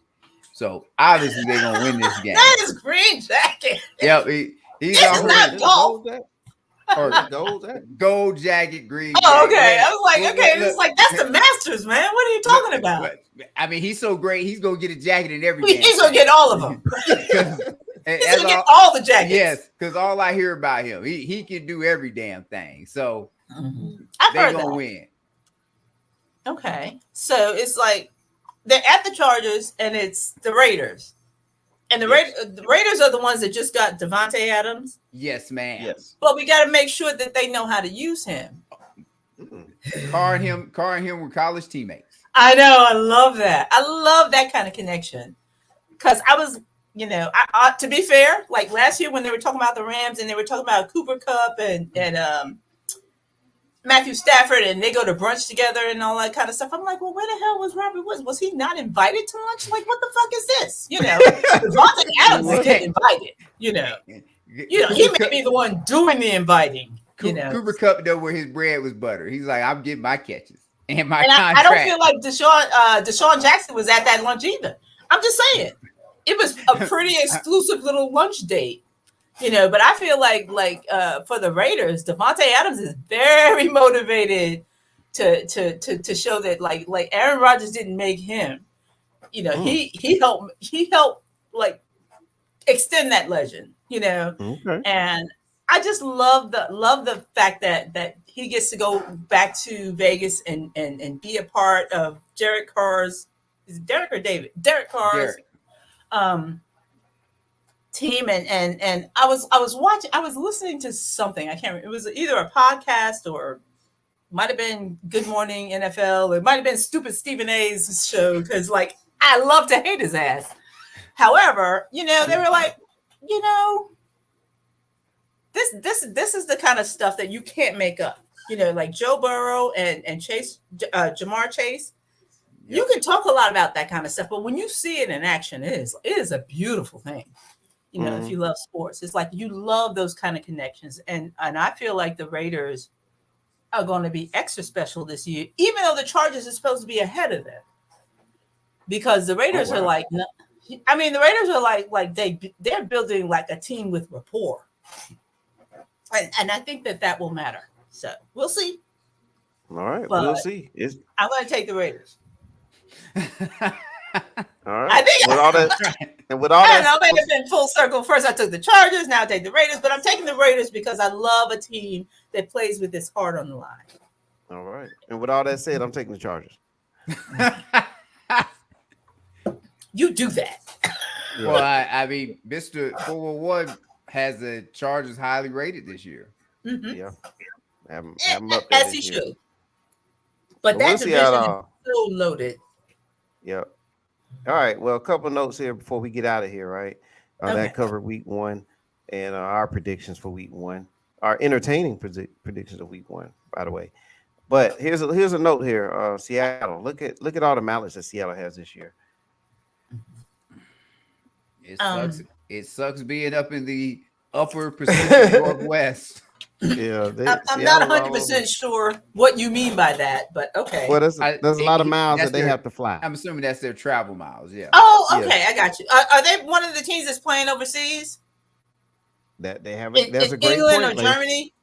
So obviously they're going to win this game. That is green jacket. Yep. He's already gold jacket, green jacket. Oh, okay. I was like, okay, it's like that's the Masters, man. What are you talking about? I mean, he's so great. He's gonna get a jacket in every game. He's gonna get all of them. He's gonna get all the jackets. Yes, because all I hear about him, he can do every damn thing. So they're gonna win. Okay, so it's like they're at the Chargers and it's the Raiders. And the Raiders are the ones that just got Devontae Adams. Yes, ma'am. Yes. But we got to make sure that they know how to use him. Carr and him were college teammates. I know. I love that. I love that kind of connection. Because I was, I to be fair, like last year when they were talking about the Rams and they were talking about Cooper Kupp and Matthew Stafford and they go to brunch together and all that kind of stuff. I'm like, well, where the hell was Robert Woods? Was he not invited to lunch? Like, what the fuck is this? Devontae Adams is getting invited. He may be the one doing the inviting. Cooper Kupp know where his bread was buttered. He's like, I'm getting my catches and my contract. I don't feel like Deshaun Jackson was at that lunch either. I'm just saying, it was a pretty exclusive little lunch date. But I feel like for the Raiders, Devontae Adams is very motivated to show that like Aaron Rodgers didn't make him. He helped like extend that legend. Okay. And I just love the fact that he gets to go back to Vegas and be a part of Derek Carr's. Is it Derek or David? Derek Carr's. Team and I was listening to something. I can't remember. It was either a podcast or might have been Good Morning NFL or it might have been Stupid Stephen A's show because like I love to hate his ass. However, they were like, this is the kind of stuff that you can't make up. Like Joe Burrow and Chase Jamar Chase. Yep. You can talk a lot about that kind of stuff, but when you see it in action, it is a beautiful thing. If you love sports, it's like you love those kind of connections. And I feel like the Raiders are going to be extra special this year, even though the Chargers are supposed to be ahead of them. Because the Raiders are like, the Raiders are like they're building like a team with rapport. And I think that will matter. So we'll see. All right, but we'll see. I'm going to take the Raiders. All right. I think I may have been full circle. First, I took the Chargers. Now I take the Raiders, but I'm taking the Raiders because I love a team that plays with this heart on the line. All right. And with all that said, I'm taking the Chargers. You do that. Yeah. Well, I mean, Mr. 411 has the Chargers highly rated this year. Mhm. Yeah. Have 'em up there As he this year. should. But We'll that see how division is so loaded. Yep. All right. Well, a couple notes here before we get out of here, right? Okay. That covered week 1 and our predictions for week 1. Our entertaining predictions of week 1, by the way. But here's a note here. Seattle. Look at all the mileage that Seattle has this year. It sucks. It sucks being up in the upper Pacific Northwest. Yeah, I'm not 100% sure what you mean by that, but okay. Well, there's a lot of miles that they have to fly. I'm assuming that's their travel miles. Yeah. Oh, okay, I got you. Are they one of the teams that's playing overseas? That they have. That's a great England point, or Germany.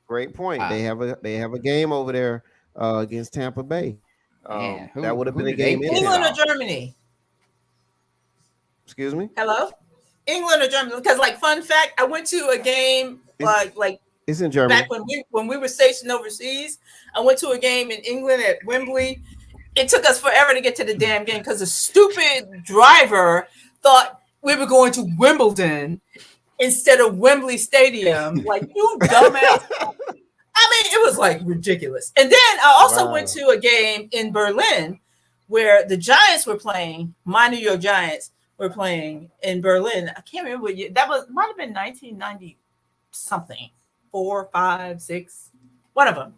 Great point. They have a game over there against Tampa Bay. That would have been a game. England or Germany? Excuse me. Hello, England or Germany? Because, like, fun fact, I went to a game like it's in Germany. Back when we were stationed overseas, I went to a game in England at Wembley. It took us forever to get to the damn game because the stupid driver thought we were going to Wimbledon instead of Wembley Stadium. Like, you dumbass. I mean, it was like ridiculous. And then I also went to a game in Berlin where the Giants were playing. My New York Giants were playing in Berlin. I can't remember what year. That might have been 1990 something. 4, 5, 6, one of them.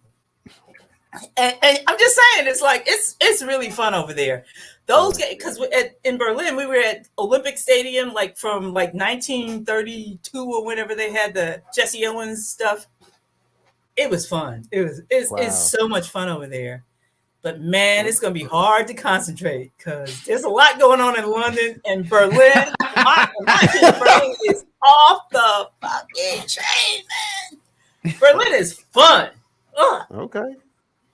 And I'm just saying, it's like it's really fun over there. Those because in Berlin we were at Olympic Stadium, like from like 1932 or whenever they had the Jesse Owens stuff. It was fun. It's so much fun over there. But man, it's gonna be hard to concentrate because there's a lot going on in London and Berlin. Berlin is off the fucking chain, man. Berlin is fun. Ugh. Okay.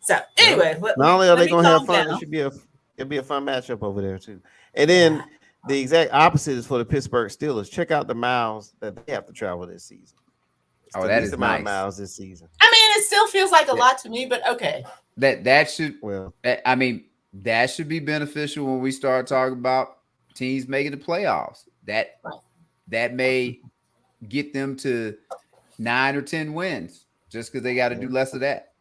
So anyway, not only are they gonna have fun, it'll be a fun matchup over there too. And then the exact opposite is for the Pittsburgh Steelers. Check out the miles that they have to travel this season. Oh, that is the amount nice. of miles this season. I mean, it still feels like a lot to me, but okay. That should that should be beneficial when we start talking about teams making the playoffs. That may get them to 9 or 10 wins just because they got to do less of that.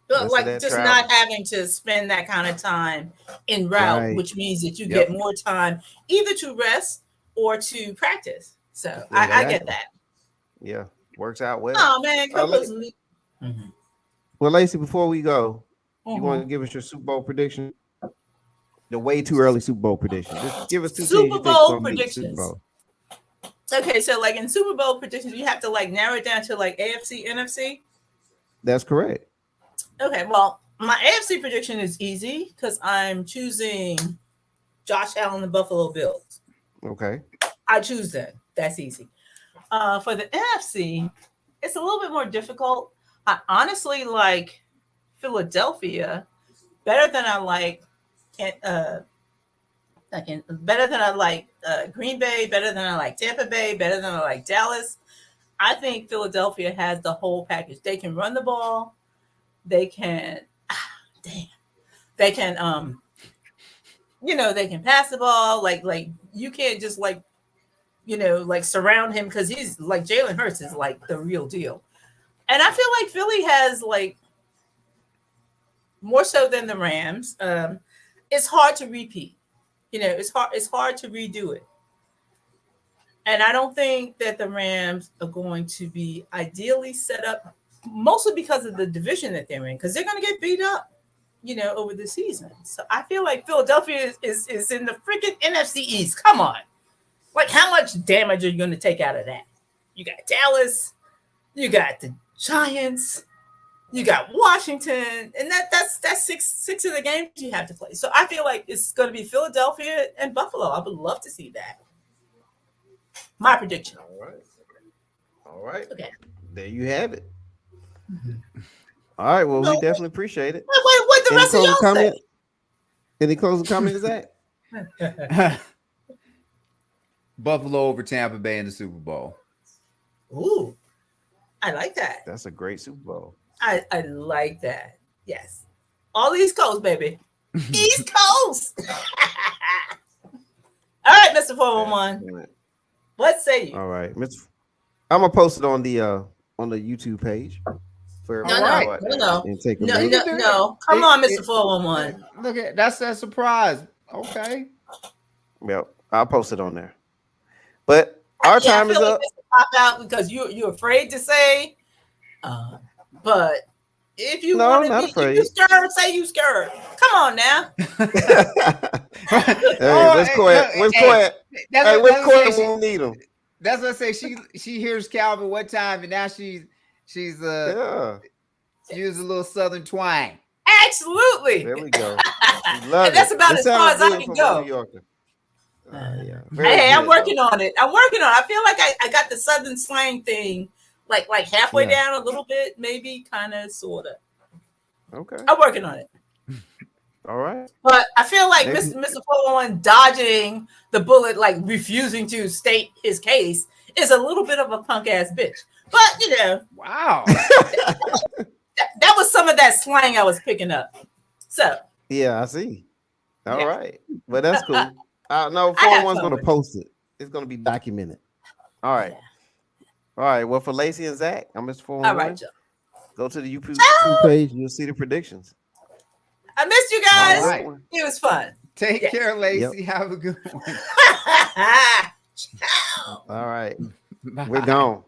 But like just travel. Not having to spend that kind of time en route, which means that you get more time either to rest or to practice. So I get that. Yeah, works out well. Oh man, well, Lacey, before we go, you want to give us your Super Bowl prediction? The way too early Super Bowl prediction. Just give us two Super Bowl predictions. Okay, so like in Super Bowl predictions, you have to like narrow it down to like AFC, NFC. That's correct. Okay, well, my AFC prediction is easy because I'm choosing Josh Allen and Buffalo Bills. Okay. I choose that. That's easy. For the NFC, it's a little bit more difficult. I honestly like Philadelphia better than I like better than I like Green Bay, better than I like Tampa Bay, better than I like Dallas. I think Philadelphia has the whole package. They can run the ball. They can, they can, they can pass the ball. Like you can't just like surround him because he's like Jalen Hurts is like the real deal. And I feel like Philly has like more so than the Rams. It's hard to repeat. It's hard to redo it. And I don't think that the Rams are going to be ideally set up, mostly because of the division that they're in, because they're going to get beat up, over the season. So I feel like Philadelphia is in the freaking NFC East. Come on. Like, how much damage are you going to take out of that? You got Dallas, you got the Giants, you got Washington, and that's six of the games you have to play. So I feel like it's going to be Philadelphia and Buffalo. I would love to see that. My prediction. All right. Okay. There you have it. All right. Well, we definitely appreciate it. What the rest of y'all say? Any closing comments, Zach? Buffalo over Tampa Bay in the Super Bowl. Ooh, I like that. That's a great Super Bowl. I like that. Yes. All East Coast, baby. East Coast. All right, Mr. 411. What say you? All right, I'm gonna post it on the YouTube page for No, everybody right. to go no. and take a No, look. no. Come on, Mr. 411. Look at that's a surprise. Okay. Yep, I'll post it on there. But our time is up. This will pop out because you're afraid to say. But if you No, want not to be, afraid. if you scared, say you scared. Come on now. Where's Coy? Where's Coy? Hey, where's Coy when we need him? That's what I say. She hears Calvin one time, and now she's Yeah. using a little Southern twang. Absolutely. There we go. And that's about as far as I can go. Yeah. Hey, I'm working on it. I feel like I got the Southern slang thing like halfway down a little bit, maybe, kind of, sort of. Okay. I'm working on it. All right. But I feel like Mr. 411 dodging the bullet, like refusing to state his case, is a little bit of a punk ass bitch. But, you know. Wow. That was some of that slang I was picking up. So. Yeah, I see. All right. But that's cool. No, 411's going to post it. It's going to be documented. All right. All right. Well, for Lacey and Zach, I'm Mr. 411. All right, go to the YouTube page. You'll see the predictions. I missed you guys. Right. It was fun. Take care, Lacey. Yep. Have a good one. All right. Bye. We're gone.